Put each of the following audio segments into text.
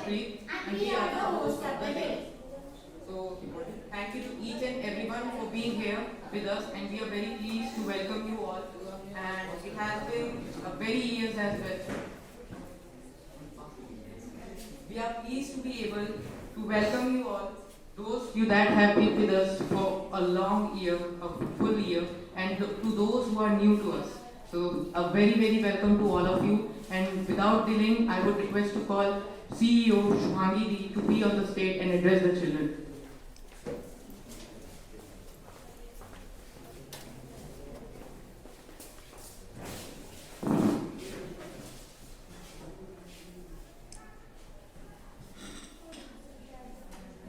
Ishpreet and we are the hosts of the day. So, thank you to each and everyone for being here with us, and we are very pleased to welcome you all. And it has been a very years as well. We are pleased to be able to welcome you all, those you that have been with us for a long year, a full year, and to those who are new to us. So a very welcome to all of you. And without delaying, I would request to call CEO Shubhangi Di to be on the stage and address the children.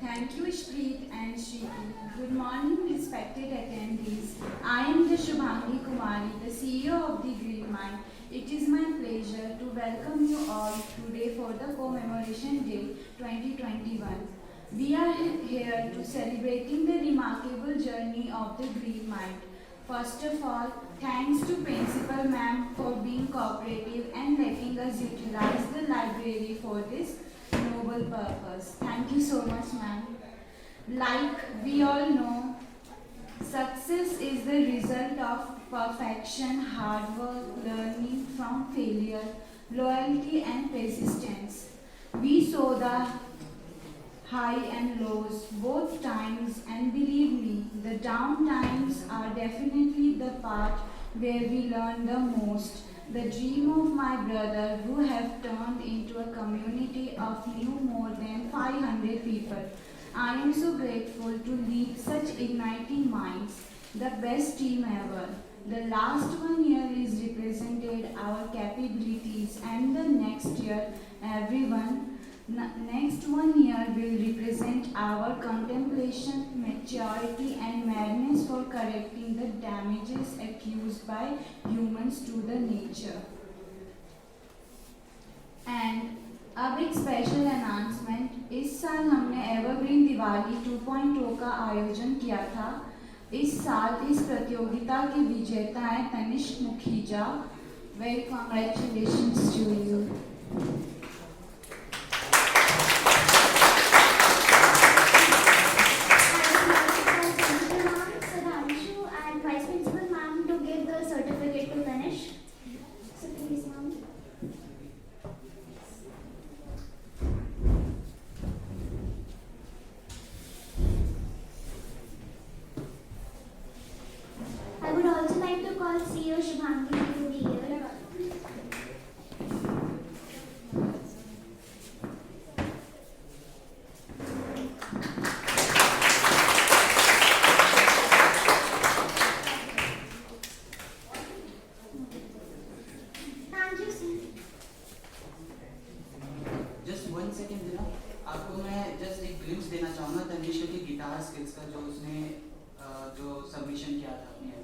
Thank you, Ishpreet and Shriti. Good morning, respected attendees. I am the Shubhangi Kumari, the CEO of the Green Mind. It is my pleasure to welcome you all today for the Commemoration Day 2021. We are here to celebrating the remarkable journey of the Green Mind. First of all, thanks to Principal Ma'am for being cooperative and letting us utilize the library for this noble purpose. Thank you so much, ma'am. Like we all know, success is the result of perfection, hard work, learning from failure, loyalty and persistence. We saw the high and lows, both times, and believe me, the down times are definitely the part where we learn the most. The dream of my brother who have turned into a community of new more than 500 people. I am so grateful to lead such igniting minds, the best team ever. The last 1 year is represented our capabilities and the next year next 1 year will represent our contemplation, maturity and madness for correcting the damages accused by humans to the nature. And अब एक special announcement, इस साल हमने evergreen Diwali 2.0 का आयोजन किया था। इस साल इस प्रतियोगिता के विजेता हैं Tanishk Mukhija. Very congratulations to you. I would also like to call CEO Shubhangi to be here. Thank you, sir. Just 1 second देना, आपको मैं just एक glimpse देना चाहूँगा तनिष्क की गिटार स्किल्स का जो उसने जो सबमिशन किया था अपने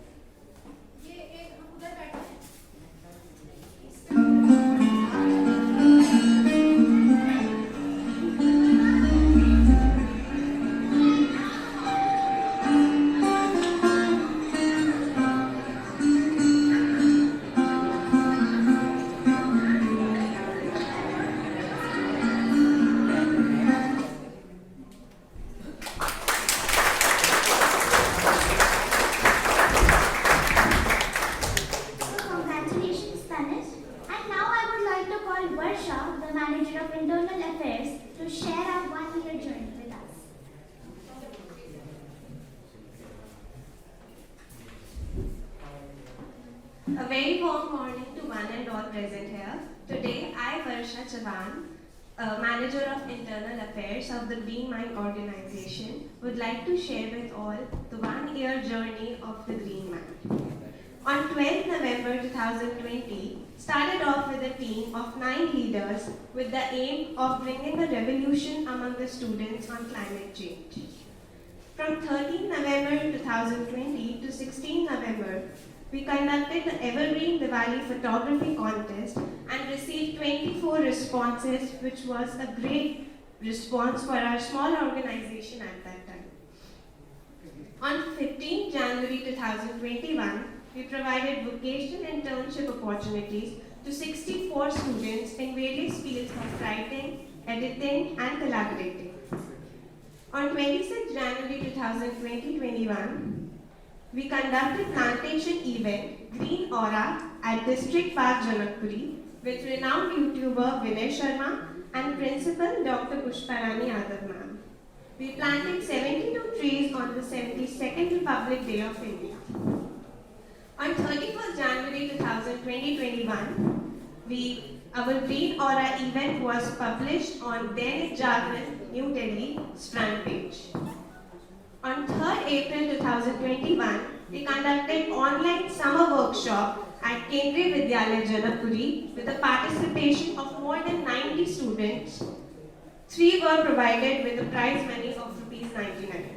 Manager of Internal Affairs, to share our 1 year journey with us. A very warm morning to one and all present here. Today, I, Varsha Chavan, Manager of Internal Affairs of the Green Mind organization, would like to share with all the 1 year journey of the Green Mind. On 12th November 2020, started off with a team of 9 leaders with the aim of bringing a revolution among the students on climate change. From 13 November 2020 to 16 November, we conducted the Evergreen Diwali Photography Contest and received 24 responses, which was a great response for our small organization at that time. On 15 January 2021, we provided vocational internship opportunities to 64 students in various fields of writing, editing, and collaborating. On 26 January 2021, we conducted plantation event Green Aura at District Park Janakpuri with renowned YouTuber Vinay Sharma and Principal Dr. Pushparani Yadav ma'am. We planted 72 trees on the 72nd Republic Day of India. On 31st January 2021, our Green Aura event was published on Dainik Jagran, New Delhi, front page. On 3rd April 2021, we conducted online summer workshop at Kendriya Vidyalaya Janakpuri with the participation of more than 90 students. 3 were provided with a prize money of ₹99.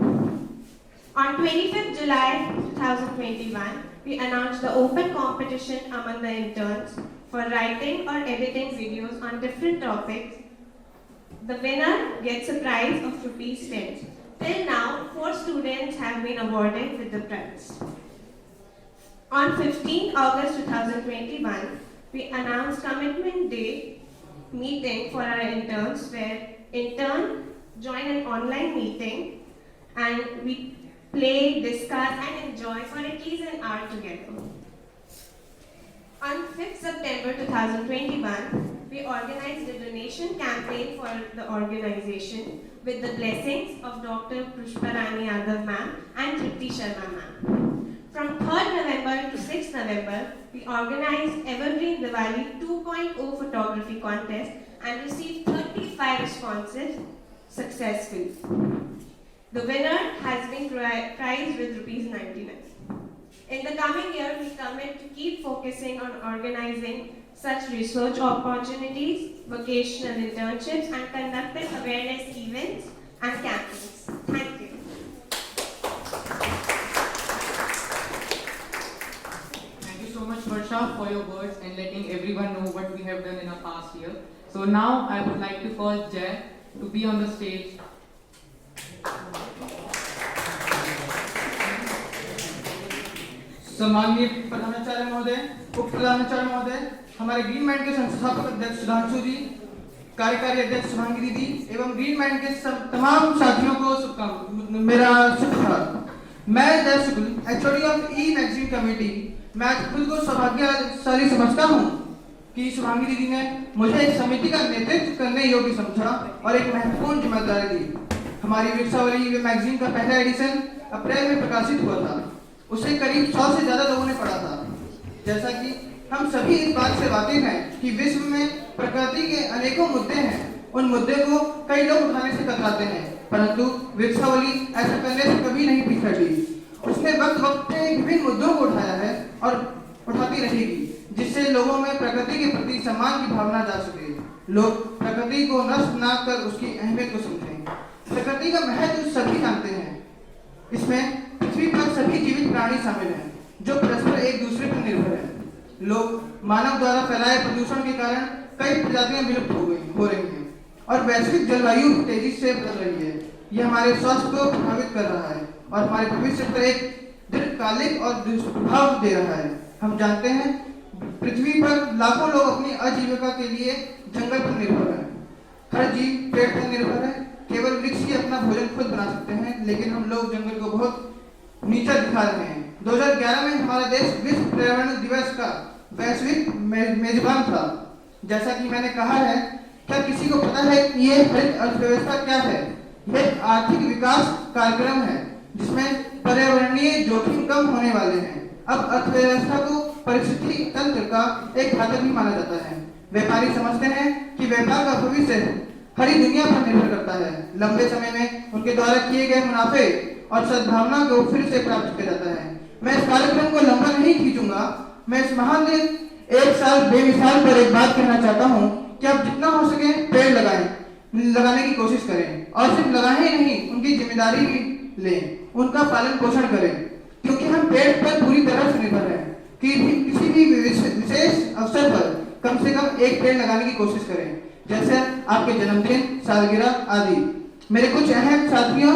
On 25th July 2021, we announced the open competition among the interns for writing or editing videos on different topics. The winner gets a prize of ₹10. Till now, 4 students have been awarded with the prize. On 15 August 2021, we announced Commitment Day meeting for our interns, where interns join an online meeting and we play, discuss and enjoy for at least an hour together. On 5th September 2021, we organized a donation campaign for the organization with the blessings of Dr. Pushparani Yadav ma'am and Tripti Sharma ma'am. From 3rd November to 6th November, we organized Evergreen Diwali 2.0 photography contest and received 35 responses successfully. The winner has been prized with ₹99. In the coming year, we commit to keep focusing on organizing such research opportunities, vocational internships, and conducting awareness events and campaigns. Thank you. Thank you so much, Varsha, for your words and letting everyone know what we have done in our past year. So now I would like to call Jay to be on the stage. सम्माननीय प्रधानाचार्य महोदय, उप प्रधानाचार्य महोदय, हमारे green mind के संस्थापक अध्यक्ष सुधांशु जी, कार्यकारी अध्यक्ष शुभांगी दीदी एवं ग्रीन माइंड के तमाम साथियों को मेरा शुभ प्रभात। मैं Jai Shukla, HOD of e magazine committee, मैं आज खुद को सौभाग्यशाली समझता हूँ कि शुभांगी दीदी ने मुझे एक समिति का नेतृत्व करने योग्य समझा और एक महत्वपूर्ण जिम्मेदारी दी। हमारी वृक्षावली मैगजीन का पहला एडिशन अप्रैल में प्रकाशित हुआ था। उसे करीब 100 से ज्यादा लोगों ने पढ़ा था। जैसा कि हम सभी इस बात से वाकिफ हैं कि विश्व में प्रकृति के अनेकों मुद्दे हैं, उन मुद्दे को कई लोग उठाने से कतराते हैं, परंतु वृक्षावली ऐसा करने से कभी नहीं पीछे हटी। उसने वक्त वक्त पे विभिन्न मुद्दों को उठाया है और उठाती रहेगी, जिससे लोगों में प्रकृति के प्रति सम्मान की भावना जा सके, लोग प्रकृति को नष्ट न कर उसकी अहमियत को समझें। प्रकृति का महत्व सभी जानते हैं। इसमें पृथ्वी पर सभी जीवित प्राणी शामिल हैं, जो परस्पर एक दूसरे पर निर्भर हैं। लोग मानव द्वारा फैलाए प्रदूषण के कारण कई प्रजातियां विलुप्त हो रही हैं और वैश्विक जलवायु तेजी से बदल रही है। यह हमारे स्वास्थ्य को प्रभावित कर रहा है और हमारे भविष्य पर एक दीर्घकालिक और दुष्प्रभाव दे रहा है। हम जानते हैं पृथ्वी पर लाखों लोग अपनी आजीविका के लिए जंगल पर निर्भर हैं। हर जीव पेड़ पर निर्भर है। केवल वृक्ष ही अपना भोजन खुद बना सकते हैं, लेकिन हम लोग जंगल को बहुत नीचा दिखा रहे हैं। 2011 में हमारा देश विश्व पर्यावरण दिवस का वैश्विक मेजबान था। जैसा कि मैंने कहा है, क्या किसी को पता है कि ये हरित अर्थव्यवस्था क्या है? यह आर्थिक विकास कार्यक्रम है जिसमें पर्यावरणीय जोखिम कम होने वाले हैं। अब अर्थव्यवस्था को परिस्थिति तंत्र का एक घटक भी माना जाता है। व्यापारी समझते हैं कि व्यापार का भविष्य हरी दुनिया पर निर्भर करता है। लंबे समय में उनके द्वारा किए गए मुनाफे और सद्भावना को फिर से प्राप्त किया जाता है। मैं इस कार्यक्रम को लंबा नहीं खींचूंगा। मैं इस महान दिन एक साल बेमिसाल पर एक बात कहना चाहता हूँ कि आप जितना हो सके पेड़ लगाने की कोशिश करें और सिर्फ लगाएं ही नहीं, उनकी जिम्मेदारी भी लें, उनका पालन पोषण करें, क्योंकि हम पेड़ पर पूरी तरह से निर्भर हैं। कि किसी भी विशेष अवसर पर कम से कम एक पेड़ लगाने की कोशिश करें, जैसे आपके जन्मदिन, सालगिरह आदि। मेरे कुछ अहम साथियों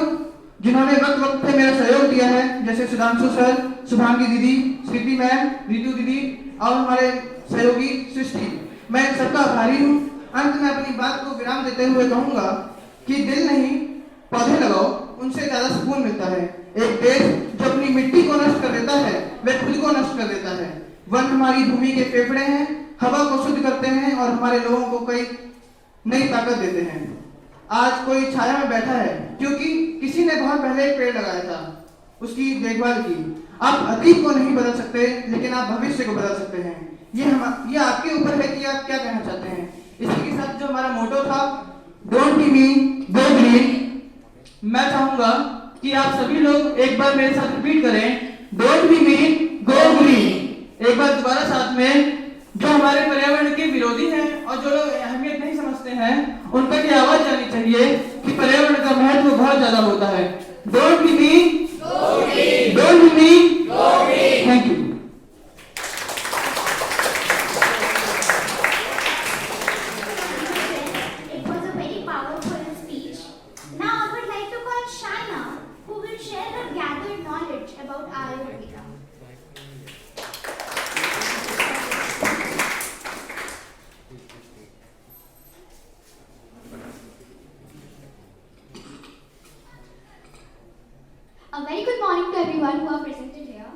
जिन्होंने वक्त वक्त पे मेरा सहयोग दिया है, जैसे सुधांशु सर, शुभांगी दीदी, स्मृति मैम, रितु दीदी और हमारे सहयोगी सृष्टि, मैं इन सबका आभारी हूँ अंत में अपनी बात को विराम देते हुए कहूंगा कि दिल नहीं पौधे लगाओ, उनसे ज्यादा सुकून मिलता है। एक देश जो अपनी मिट्टी को नष्ट कर देता है वह खुद को नष्ट कर देता है। वन हमारी भूमि के फेफड़े हैं, हवा को शुद्ध करते हैं और हमारे लोगों को कई नई ताकत देते हैं। आज कोई छाया में बैठा है क्योंकि किसी ने बहुत पहले एक पेड़ लगाया था, उसकी देखभाल की। आप अतीत को नहीं बदल सकते लेकिन आप भविष्य को बदल सकते हैं। ये आपके ऊपर है कि आप क्या कहना चाहते हैं। इसी के साथ जो हमारा मोटो था, don't be mean go green, मैं चाहूंगा कि आप सभी लोग एक बार मेरे साथ रिपीट करें, don't be mean go green. एक बार दोबारा साथ में। जो हमारे पर्यावरण के विरोधी हैं और जो लोग अहमियत नहीं समझते हैं उन तक ये आवाज जानी चाहिए कि पर्यावरण का महत्व बहुत ज्यादा होता है। Don't be mean go green, don't be mean go green. Thank you. It was a very powerful speech. Now I would like to call Shaina, who will share her gathered knowledge about Ayurveda. A very good morning to everyone who are presented here.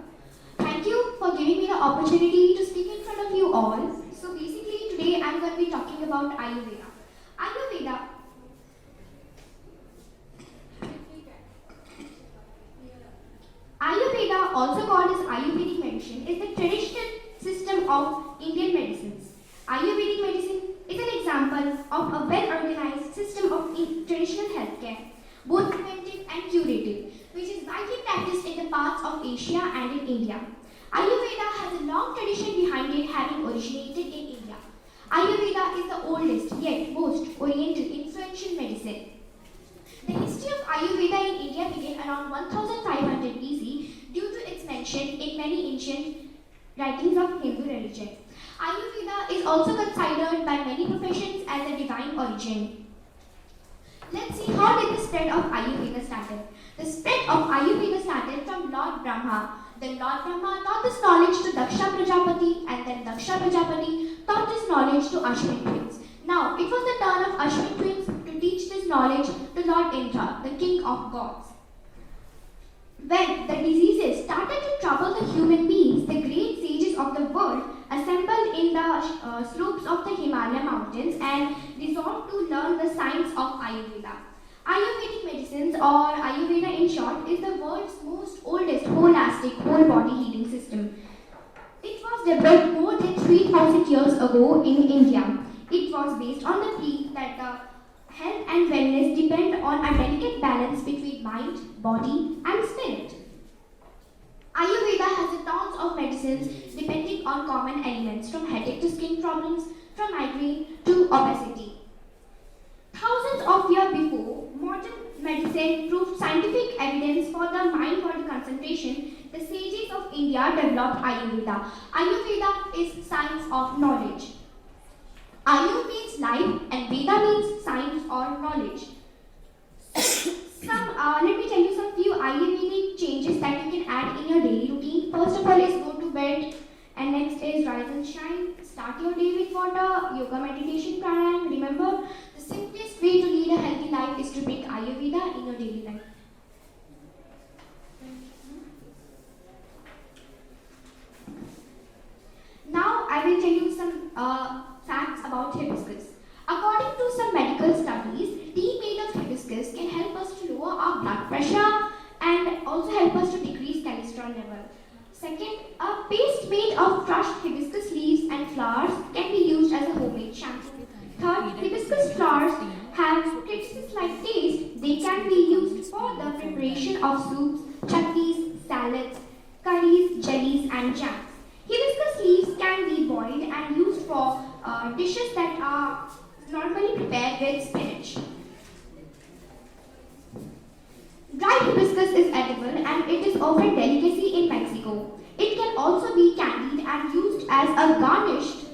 Thank you for giving me the opportunity to speak in front of you all. So basically today I'm going to be talking about Ayurveda. Ayurveda, also called as Ayurvedic medicine, is the traditional system of Indian medicines. Ayurvedic medicine is an example of a well-organized system of traditional healthcare, both preventive and curative, which is widely practiced in the parts of Asia and in India. Ayurveda has a long tradition behind it, having originated in India. Ayurveda is the oldest yet most oriental influential medicine. The history of Ayurveda in India began around 1500 BC due to its mention in many ancient writings of Hindu religion. Ayurveda is also considered by many professions as a divine origin. Let's see how did the spread of Ayurveda started. The spread of Ayurveda started from Lord Brahma. Then Lord Brahma taught this knowledge to Daksha Prajapati, and then Daksha Prajapati taught this knowledge to Ashwin twins. Now it was the turn of Ashwin twins to teach this knowledge to Lord Indra, the king of gods. When the diseases started to trouble the human beings, the great sages of the world assembled in the slopes of the Himalaya mountains and resolved to learn the science of Ayurveda. Ayurvedic medicines, or Ayurveda in short, is the world's most oldest holistic whole body healing system. It was developed more than 3000 years ago in India. It was based on the belief that the health and wellness depend on a delicate balance between mind, body and spirit. Ayurveda has a tons of medicines depending on common elements, from headache to skin problems, from migraine to obesity. Thousands of years before modern medicine proved scientific evidence for the mind-body concentration, the sages of India developed Ayurveda. Ayurveda is science of knowledge. Ayu means life and Veda means science or knowledge. Let me tell you some few Ayurvedic changes that you can add in your daily routine. First of all is go to bed, and next is rise and shine. Start your day with water, yoga, meditation, pranayam. Remember, the simplest way to lead a healthy life is to bring Ayurveda in your daily life. Now I will tell you some facts about hibiscus. According to some medical studies, tea made of hibiscus can help us to lower our blood pressure and also help us to decrease cholesterol level. Second, a paste made of crushed hibiscus leaves and flowers can be used as a homemade shampoo. Third, hibiscus flowers have citrus-like taste. They can be used for the preparation of soups, chutneys, salads, curries, jellies and jams. Hibiscus leaves can be boiled and used for dishes that are normally prepared with spinach. Dried hibiscus is edible and it is often delicacy in Mexico. It can also be candied and used as a garnish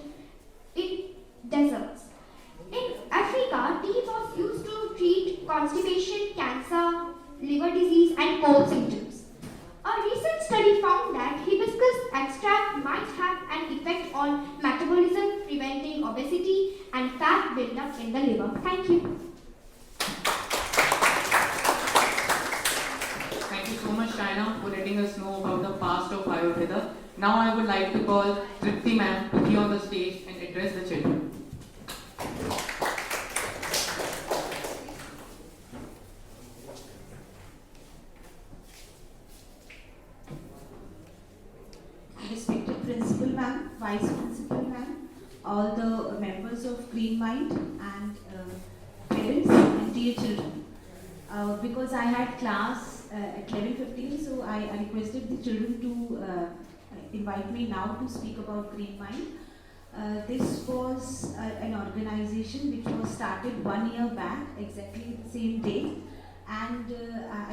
in desserts. In Africa, tea was used to treat constipation, cancer, liver disease and cold symptoms. A recent study found that hibiscus extract might have an effect on metabolism, preventing obesity and and fat buildup in the liver. Thank you. Thank you so much, Shaina, for letting us know about the past of Ayurveda. Now I would like to call Tripti ma'am to be on the stage and address the children. Respected Principal Ma'am, Vice Principal Ma'am, all the members of Green Mind and parents and dear children. Because I had class at 11:15, so I requested the children to invite me now to speak about Green Mind. This was an organization which was started 1 year back, exactly the same day. And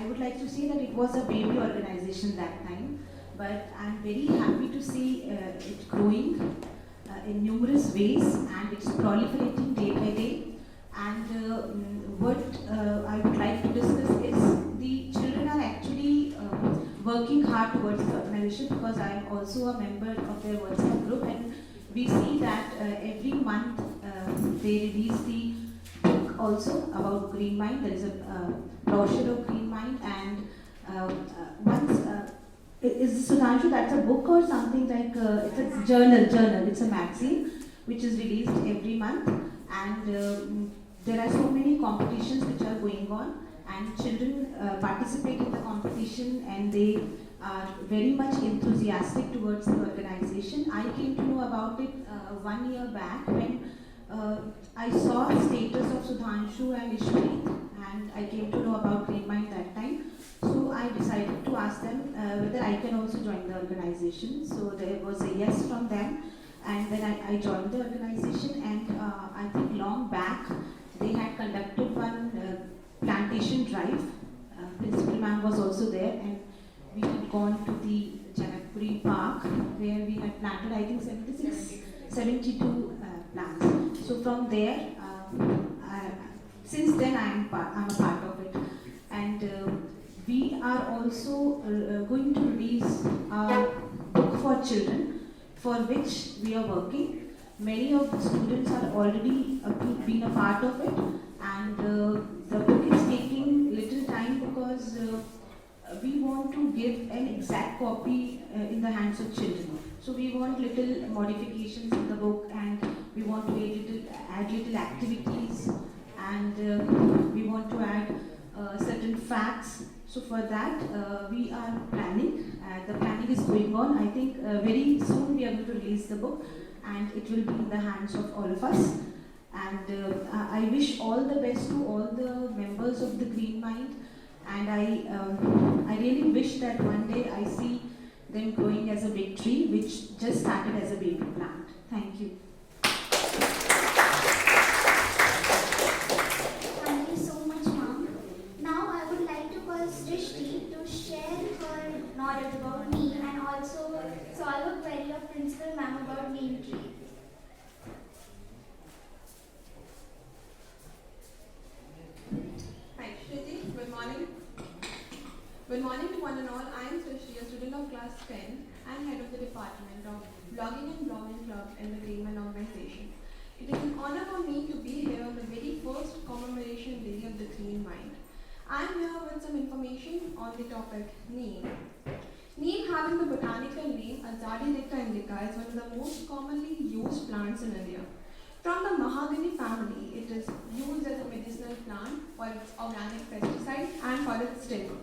I would like to say that it was a baby organization that time. But I'm very happy to see it growing in numerous ways, and it's proliferating day by day. And what I would like to discuss is the children are actually working hard towards the organization, because I am also a member of their WhatsApp group, and we see that every month they release the book also about Green Mind. There is a brochure of Green Mind, and once is Sudhanshu, that's a book or something like it's a journal, it's a magazine which is released every month, and there are so many competitions which are going on, and children participate in the competition, and they are very much enthusiastic towards the organization. I came to know about it 1 year back when I saw the status of Sudhanshu and Ishpreet, and I came to know about Green Mind that time. So I decided to ask them whether I can also join the organization. So there was a yes from them, and then I joined the organization. And I think long back they had conducted one plantation drive. Principal Ma'am was also there, and we had gone to the Janakpuri Park where we had planted, I think, 72 plants. So from there, since then I'm a part of it, and we are also going to release a book for children, for which we are working. Many of the students are already been a part of it, and the book is taking little time because we want to give an exact copy in the hands of children. So we want little modifications in the book, and we want to add little activities, and we want to add certain facts. So for that, we are planning. The planning is going on. I think very soon we are going to release the book, and it will be in the hands of all of us. And I wish all the best to all the members of the Green Mind. And I really wish that one day I see them growing as a big tree, which just started as a baby plant. Thank you. Thank you so much, Mom. Now I would like to call Srishti to share her knowledge about neem and also solve a query of Principal Ma'am about neem tree. Hi, Shriti. Good morning. Good morning to one and all. I am Srishti, a student of class 10 and head of the department of Blogging and Blogging Club in the Green Mind organization. It is an honor for me to be here on the very first commemoration day of the Green Mind. I am here with some information on the topic neem. Neem, having the botanical name Azadirachta indica, is one of the most commonly used plants in India. From the mahogany family, it is used as a medicinal plant for its organic pesticide and for its timber.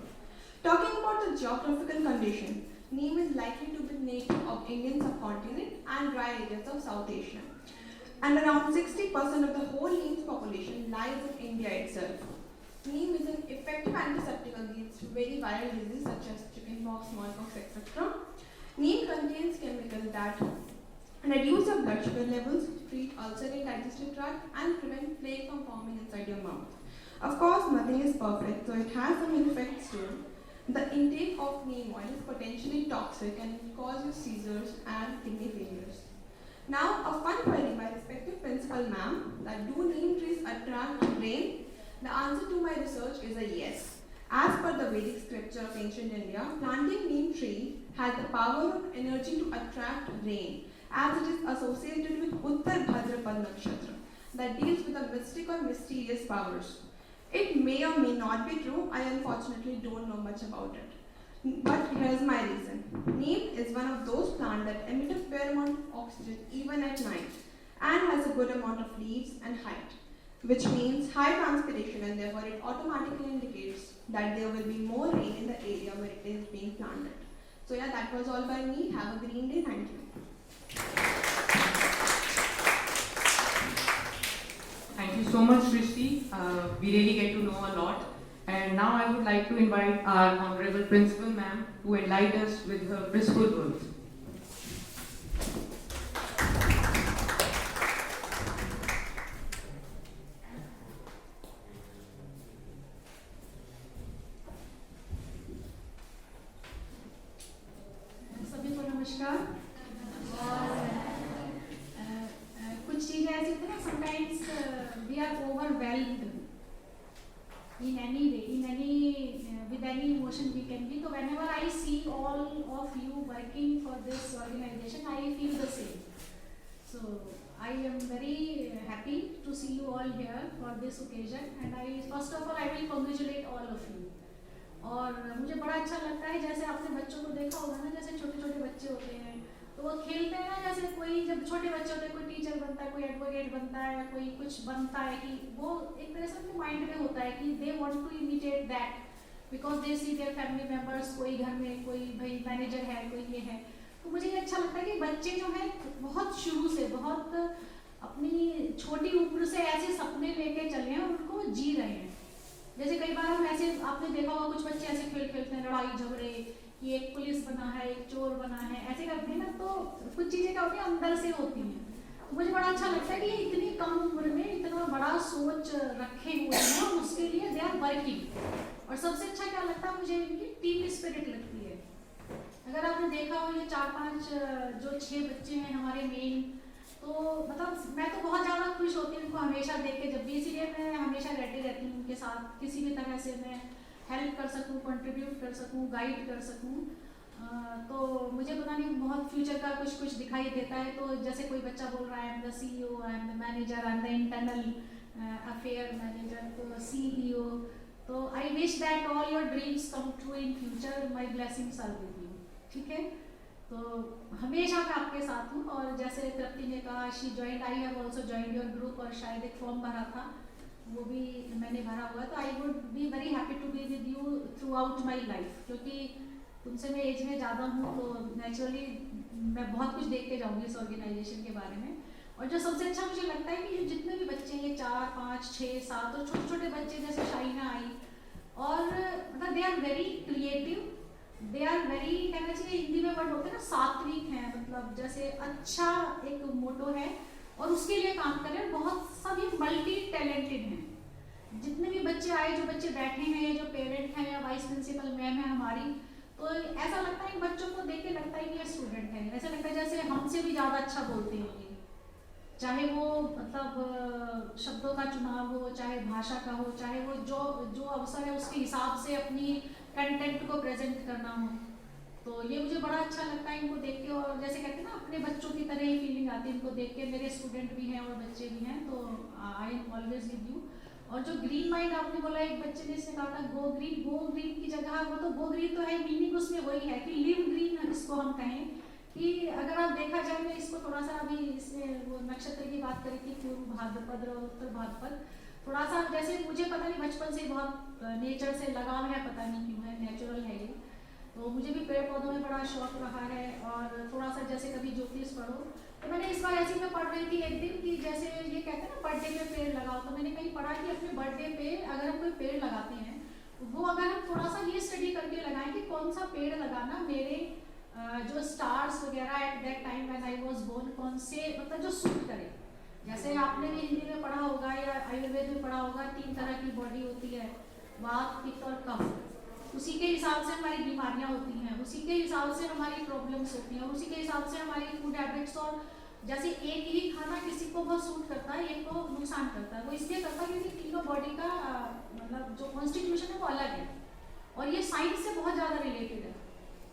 Talking about the geographical condition, neem is likely to be native of Indian subcontinent and dry areas of South Asia. And around 60% of the whole neem's population lies in India itself. Neem is an effective antiseptic against very viral diseases such as chickenpox, smallpox, etc. Neem contains chemicals that reduce your blood sugar levels, treat ulcerated digestive tract, and prevent plaque from forming inside your mouth. Of course, nothing is perfect, so it has some effects too. The intake of neem oil is potentially toxic and cause you seizures and kidney failures. Now, a fun query by respective principal ma'am, that do neem trees attract rain? The answer to my research is a yes. As per the Vedic scripture of ancient India, planting neem tree has the power of energy to attract rain, as it is associated with Uttar Bhadrapad Nakshatra. that deals with the mystic or mysterious powers. It may or may not be true. I unfortunately don't know much about it. But here's my reason. Neem is one of those plants that emit a fair amount of oxygen even at night and has a good amount of leaves and height, which means high transpiration, and therefore it automatically indicates that there will be more rain in the area where it is being planted. So yeah, that was all by me. Have a green day. Thank you. Thank you so much, Srishti. We really get to know a lot. And now I would like to invite our Honorable Principal Ma'am to enlighten us with her principal words. सभी को नमस्कार। कुछ चीज़ें ऐसी होती हैं ना, sometimes we are overwhelmed in any way, with any emotion we can be. So whenever I see all of you working for this organization, I feel the same. So I am very happy to see you all here for this occasion, and first of all I will congratulate all of you. और मुझे बड़ा अच्छा लगता है, जैसे आपने बच्चों को देखा होगा ना, जैसे छोटे छोटे बच्चे होते हैं तो वो खेलते हैं ना, जैसे कोई जब छोटे बच्चे होते हैं कोई टीचर बनता है, कोई एडवोकेट बनता है, कोई कुछ बनता है, कि वो एक तरह से उनके माइंड में होता है कि they want to imitate that because they see their family members, कोई घर में कोई भाई मैनेजर है, कोई ये है। तो मुझे ये अच्छा लगता है कि बच्चे जो हैं बहुत शुरू से बहुत अपनी छोटी उम्र से ऐसे सपने लेके चले हैं, उनको जी रहे हैं। जैसे कई बार हम ऐसे, आपने देखा होगा कुछ बच्चे ऐसे खेल खेलते हैं, लड़ाई झगड़े, कि एक पुलिस बना है, एक चोर बना है, ऐसे करते हैं ना, तो कुछ चीज़ें क्या होती हैं अंदर से होती हैं। तो मुझे बड़ा अच्छा लगता है कि इतनी कम उम्र में इतना बड़ा सोच रखे हुए हैं और उसके लिए दे आर वर्किंग। और सबसे अच्छा क्या लगता है मुझे, इनकी टीम स्पिरिट लगती है। अगर आपने देखा हो ये 4-5 जो 6 बच्चे हैं हमारे मेन, तो मतलब मैं तो बहुत ज़्यादा खुश होती हूँ उनको हमेशा देख के, जब भी, इसीलिए मैं हमेशा रेडी रहती हूँ उनके साथ, किसी भी तरह से मैं हेल्प कर सकूँ, कंट्रीब्यूट कर सकूँ, गाइड कर सकूँ। तो मुझे पता नहीं बहुत फ्यूचर का कुछ दिखाई देता है। तो जैसे कोई बच्चा बोल रहा है I am the CEO, I am the manager, I am the internal affair manager, तो CEO, तो I wish that all your dreams come true in future, my blessings are with you. ठीक है, तो हमेशा मैं आपके साथ हूँ। और जैसे तृप्ति ने कहा, she joined, I have also joined your group, और शायद एक फॉर्म भरा था, वो भी मैंने भरा हुआ है। तो I would be very happy to be with you throughout my life, क्योंकि तुमसे मैं एज में ज़्यादा हूँ, तो नेचुरली मैं बहुत कुछ देख के जाऊँगी इस ऑर्गेनाइजेशन के बारे में। और जो सबसे अच्छा मुझे लगता है कि जितने भी बच्चे हैं, 4, 5, 6, 7 और छोटे छोटे बच्चे, जैसे शाइना आई, और मतलब they are very creative, they are very, कहना चाहिए हिंदी में वर्ड होते हैं ना, सात्विक हैं, मतलब जैसे अच्छा एक मोटो है और उसके लिए काम कर रहे हैं। बहुत सभी मल्टी टैलेंटेड हैं। जितने भी बच्चे आए, जो बच्चे बैठे हैं, जो पेरेंट हैं या वाइस प्रिंसिपल मैम है हमारी, तो ऐसा लगता है कि बच्चों को देख के लगता है कि ये स्टूडेंट है, ऐसा लगता है जैसे हमसे भी ज़्यादा अच्छा बोलते हैं ये, चाहे वो मतलब शब्दों का चुनाव हो, चाहे भाषा का हो, चाहे वो जो अवसर है उसके हिसाब से अपनी कंटेंट को प्रेजेंट करना हो। तो ये मुझे बड़ा अच्छा लगता है इनको देख के। और जैसे कहते हैं ना, अपने बच्चों की तरह ही फीलिंग आती है इनको देख के। मेरे स्टूडेंट भी हैं और बच्चे भी हैं, तो I am always with you. और जो ग्रीन माइंड आपने बोला, एक बच्चे ने इसने कहा था गो ग्रीन की जगह, वो तो गो ग्रीन तो है, मीनिंग उसमें वही है कि लिव ग्रीन इसको हम कहें। कि अगर आप देखा जाए, मैं इसको थोड़ा सा अभी इसमें वो नक्षत्र की बात करी थी, पूर्व भाद्रपद और उत्तर भाद्रपद, थोड़ा सा जैसे मुझे पता नहीं बचपन से बहुत नेचर से लगाव है, पता नहीं क्यों है, नेचुरल है ये। तो मुझे भी पेड़ पौधों में बड़ा शौक रहा है। और थोड़ा सा जैसे कभी ज्योतिष पढ़ो, तो मैंने इस बार ऐसी में पढ़ रही थी एक दिन कि जैसे ये कहते हैं ना बर्थडे पे पेड़ लगाओ, तो मैंने कहीं पढ़ा कि अपने बर्थडे पे अगर हम कोई पेड़ लगाते हैं, वो अगर हम थोड़ा सा ये स्टडी करके लगाएं कि कौन सा पेड़ लगाना मेरे जो स्टार्स वगैरह at that time when I was born, कौन से मतलब जो सूट करे। जैसे आपने भी हिंदी में पढ़ा होगा या आयुर्वेद में पढ़ा होगा, 3 तरह की बॉडी होती है, वात, पित्त और कफ। उसी के हिसाब से हमारी बीमारियां होती हैं, उसी के हिसाब से हमारी प्रॉब्लम्स होती हैं, और उसी के हिसाब से हमारी फूड हैबिट्स। और जैसे एक ही खाना किसी को बहुत सूट करता है, एक को नुकसान करता है। वो इसलिए करता है क्योंकि तीनों बॉडी का मतलब जो कॉन्स्टिट्यूशन है वो अलग है, और ये साइंस से बहुत ज़्यादा रिलेटेड है।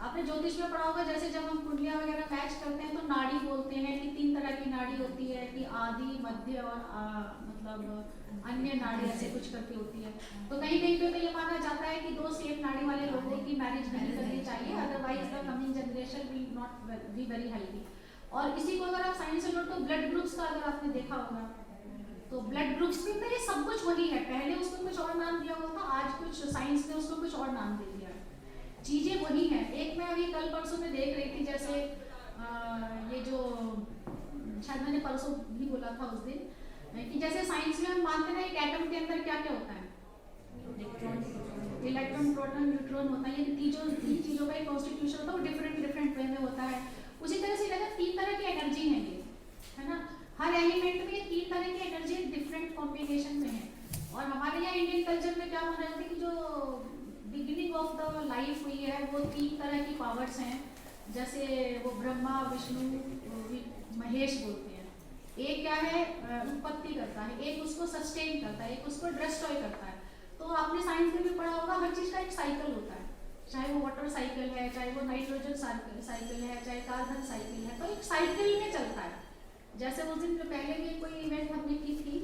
आपने ज्योतिष में पढ़ा होगा, जैसे जब हम कुंडलियां वगैरह मैच करते हैं तो नाड़ी बोलते हैं कि 3 तरह की नाड़ी होती है, कि आदि, मध्य और मतलब अन्य नाड़ी ऐसे कुछ करके होती है। तो कहीं कहीं पे तो ये माना जाता है कि 2 सेम नाड़ी वाले लोगों की मैरिज नहीं करनी चाहिए, otherwise the coming generation will not be very healthy. और इसी को अगर आप साइंस में लो तो ब्लड ग्रुप्स का अगर आपने देखा होगा तो ब्लड ग्रुप्स में ये सब कुछ वही है, पहले उसको कुछ और नाम दिया हुआ था, आज कुछ साइंस ने उसको कुछ और नाम दे दिया है, चीजें वही है। एक मैं अभी कल परसों में देख रही थी, जैसे ये जो शायद मैंने परसों भी बोला था उस दिन, कि जैसे साइंस में हम मानते हैं एक एटम के अंदर क्या क्या होता है, इलेक्ट्रॉन, प्रोटॉन, न्यूट्रॉन होता है, ये तीन चीजों का एक कॉन्स्टिट्यूशन होता है, वो डिफरेंट वे में होता है। उसी तरह से लगा 3 तरह की एनर्जी है ये, है ना, हर एलिमेंट में 3 तरह की एनर्जी डिफरेंट कॉम्बिनेशन में है। और हमारे यहाँ इंडियन कल्चर में क्या माना जाता है कि जो बिगिनिंग ऑफ द लाइफ हुई है वो 3 तरह की पावर्स हैं, जैसे वो ब्रह्मा, विष्णु, महेश बोलते हैं। एक क्या है उत्पत्ति करता है, एक उसको सस्टेन करता है, एक उसको डिस्ट्रॉय करता है। तो आपने साइंस में भी पढ़ा होगा, हर चीज का एक साइकिल होता है, चाहे वो वाटर साइकिल है, चाहे वो नाइट्रोजन साइकिल है, चाहे कार्बन साइकिल है, तो एक साइकिल में चलता है। जैसे उस दिन पहले भी कोई इवेंट हमने की थी,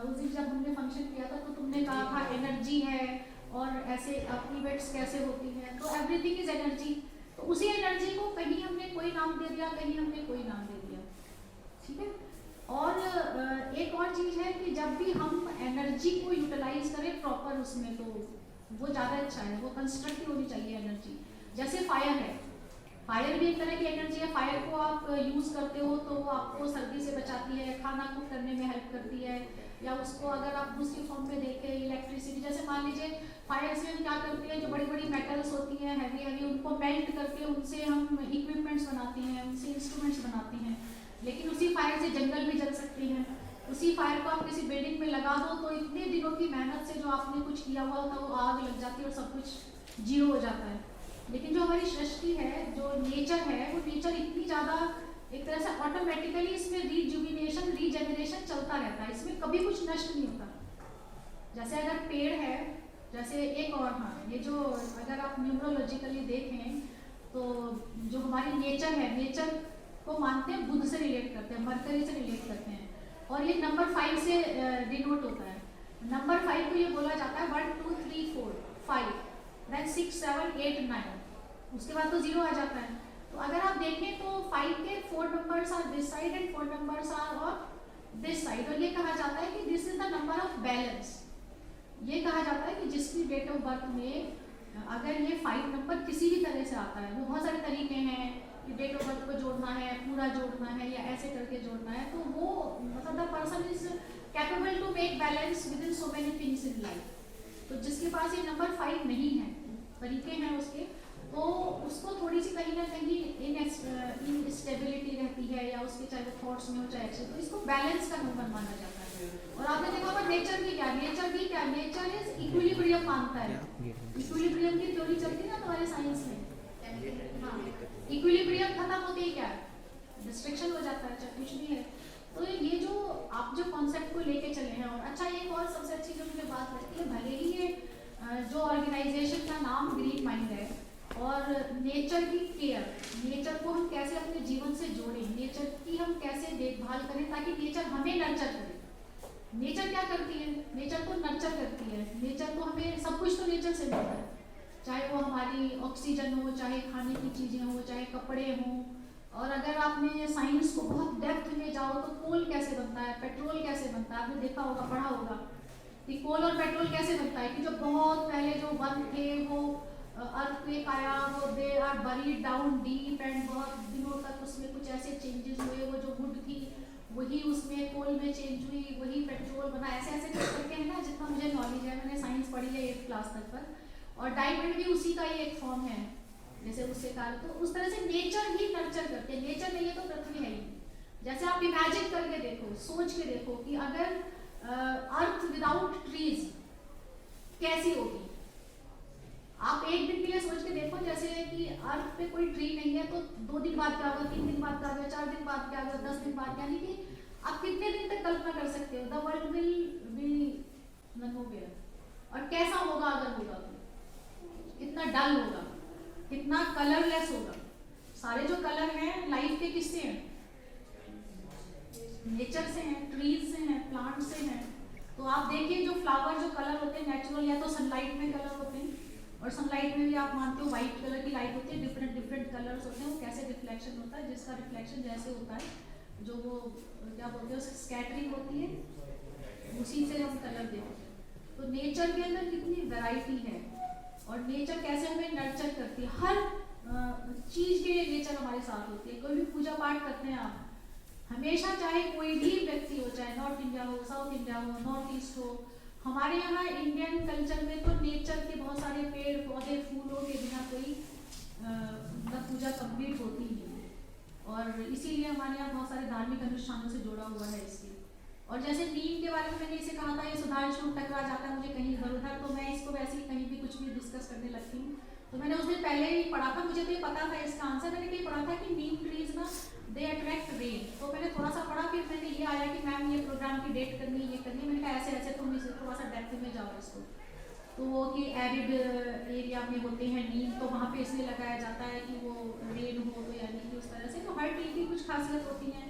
उस दिन जब हमने फंक्शन किया था तो तुमने कहा था एनर्जी है और ऐसे इवेंट्स कैसे होती हैं, तो एवरीथिंग इज एनर्जी। तो उसी एनर्जी को कहीं हमने कोई नाम दे दिया, कहीं हमने कोई नाम दे दिया, ठीक है। और एक और चीज है कि जब भी हम एनर्जी को यूटिलाइज करें प्रॉपर उसमें, तो वो ज़्यादा अच्छा है, वो कंस्ट्रक्टिव होनी चाहिए एनर्जी। जैसे फायर है, फायर भी एक तरह की एनर्जी है, फायर को आप यूज़ करते हो तो वो आपको सर्दी से बचाती है, खाना कुक करने में हेल्प करती है, या उसको अगर आप दूसरी फॉर्म में देखें इलेक्ट्रिसिटी, जैसे मान लीजिए फायर से हम क्या करते हैं, जो बड़ी बड़ी मेटल्स होती हैं हैवी उनको मेल्ट करके उनसे हम इक्विपमेंट्स बनाते हैं, उनसे इंस्ट्रूमेंट्स बनाते हैं। लेकिन उसी फायर से जंगल भी जल सकती हैं, उसी फायर को आप किसी बिल्डिंग में लगा दो तो इतने दिनों की मेहनत से जो आपने कुछ किया हुआ होता है वो आग लग जाती है और सब कुछ जीरो हो जाता है। लेकिन जो हमारी सृष्टि है, जो नेचर है, वो नेचर इतनी ज़्यादा एक तरह से ऑटोमेटिकली इसमें रीजुविनेशन, रीजेनरेशन चलता रहता है, इसमें कभी कुछ नष्ट नहीं होता। जैसे अगर पेड़ है, जैसे एक और, हाँ, ये जो अगर आप न्यूमरोलॉजिकली देखें तो जो हमारी नेचर है, नेचर को मानते हैं, बुध से रिलेट करते हैं, मरकरी से रिलेट करते हैं, और ये नंबर 5 से डिनोट होता है। नंबर 5 को ये बोला जाता है 1 2 3 4 5, देन 6 7 8 9, उसके बाद तो 0 आ जाता है। तो अगर आप देखें तो 5 के 4 numbers are this side and 4 numbers are on this side, और ये कहा जाता है कि this is the number of balance. ये कहा जाता है कि जिसकी डेट ऑफ बर्थ में अगर ये 5 नंबर किसी भी तरह से आता है, वो बहुत सारे तरीके हैं कि डेट ऑफ बर्थ को जोड़ना है, पूरा जोड़ना है, या ऐसे करके जोड़ना है, तो वो मतलब the person is capable to make balance within so many things in life. तो जिसके पास ये नंबर 5 नहीं है, तरीके हैं उसके, तो उसको थोड़ी सी कहीं ना कहीं इनस्टेबिलिटी रहती है, या उसके चाहे वो थॉट्स में हो चाहे एक्शन, तो इसको बैलेंस का नंबर माना जाता है। और आपने देखा होगा नेचर भी क्या, नेचर इज इक्विलिब्रियम मानता है। इक्विलिब्रियम की थ्योरी चलती है ना तुम्हारे साइंस में, हाँ, इक्विलिब्रियम खत्म होते ही क्या है, डिस्ट्रक्शन हो जाता है, चाहे कुछ भी है। तो ये जो आप जो कॉन्सेप्ट को लेके चले हैं, और अच्छा एक और सबसे अच्छी जो मुझे बात लगती है, भले ही ये जो ऑर्गेनाइजेशन का नाम ग्रीन माइंड है, और नेचर की केयर, नेचर को हम कैसे अपने जीवन से जोड़ें, नेचर की हम कैसे देखभाल करें ताकि नेचर हमें नर्चर करे। नेचर क्या करती है, नेचर को नर्चर करती है, नेचर को हमें सब कुछ तो नेचर से मिलता है, चाहे वो हमारी ऑक्सीजन हो, चाहे खाने की चीज़ें हो, चाहे कपड़े हों। और अगर आपने साइंस को बहुत डेप्थ में जाओ तो कोल कैसे बनता है, पेट्रोल कैसे बनता है, आपने देखा होगा, पढ़ा होगा कि कोल और पेट्रोल कैसे बनता है, कि जो बहुत पहले जो वन थे वो अर्थक्वेक आया, वो they are buried down deep, and बहुत दिनों तक उसमें कुछ ऐसे चेंजेस हुए, वो जो वुड थी वही उसमें कोल में चेंज हुई, वही पेट्रोल बना, ऐसे ऐसे करके है ना, जितना मुझे नॉलेज है, मैंने साइंस पढ़ी है 8th क्लास तक पर। और डायमंड भी उसी का ही एक फॉर्म है, जैसे उससे कहा, तो उस तरह से नेचर ही नर्चर करते हैं। नेचर नहीं है तो पृथ्वी है ही। जैसे आप इमेजिन करके देखो, सोच के देखो कि अगर अर्थ विदाउट ट्रीज कैसी होगी। आप एक दिन के लिए सोच के देखो, जैसे कि अर्थ पे कोई ट्री नहीं है तो 2 दिन बाद क्या होगा, 3 दिन बाद क्या होगा, 4 दिन बाद क्या होगा, 10 दिन बाद, यानी कि आप कितने दिन तक कल्पना कर सकते हो, the world will be nowhere. और कैसा होगा अगर होगा तो, कितना डल होगा। कितना कलरलेस होगा। सारे जो कलर हैं लाइफ के किससे हैं, नेचर से हैं, ट्रीज से हैं, प्लांट से हैं। तो आप देखिए जो फ्लावर जो कलर होते हैं नेचुरल या तो सनलाइट में कलर होते हैं, और सनलाइट में भी आप मानते हो व्हाइट कलर की लाइट होती है, डिफरेंट डिफरेंट कलर्स होते हैं, वो कैसे रिफ्लेक्शन होता है, जिसका रिफ्लेक्शन जैसे होता है, जो वो क्या बोलते हैं स्कैटरिंग होती है, उसी से हम कलर देखते हैं। तो नेचर के अंदर कितनी वैरायटी है, और नेचर कैसे हमें नर्चर करती है, हर चीज के नेचर हमारे साथ होती है। कोई भी पूजा पाठ करते हैं आप, हमेशा चाहे कोई भी व्यक्ति हो, चाहे नॉर्थ इंडिया हो, साउथ इंडिया हो, नॉर्थ ईस्ट हो, हमारे यहाँ इंडियन कल्चर में तो नेचर के बहुत सारे पेड़ पौधे फूलों के बिना कोई पूजा कंप्लीट होती ही नहीं है। और इसीलिए हमारे यहाँ बहुत सारे धार्मिक अनुष्ठानों से जुड़ा हुआ है इसके। और जैसे नीम के बारे में मैंने इसे कहा था, ये सुधांशु टकरा जाता है मुझे कहीं इधर उधर, तो मैं इसको वैसे ही कहीं भी कुछ भी डिस्कस करने लगती हूँ। तो मैंने उस दिन पहले ही पढ़ा था, मुझे तो ये पता था इसका आंसर, मैंने कहीं पढ़ा था कि नीम ट्रीज ना दे अट्रैक्ट रेन। तो मैंने थोड़ा सा पढ़ा, फिर मैंने ये आया कि मैम ये प्रोग्राम की डेट करनी है, ये करनी है। मैंने कहा ऐसे ऐसे तुम इसे थोड़ा सा डेप्थ में जाओ इसको। तो वो कि एरिड एरिया में होते हैं नीम, तो वहाँ पे इसलिए लगाया जाता है कि वो रेन हो, तो यानी कि उस तरह से। तो हर ट्री की कुछ खासियत होती है,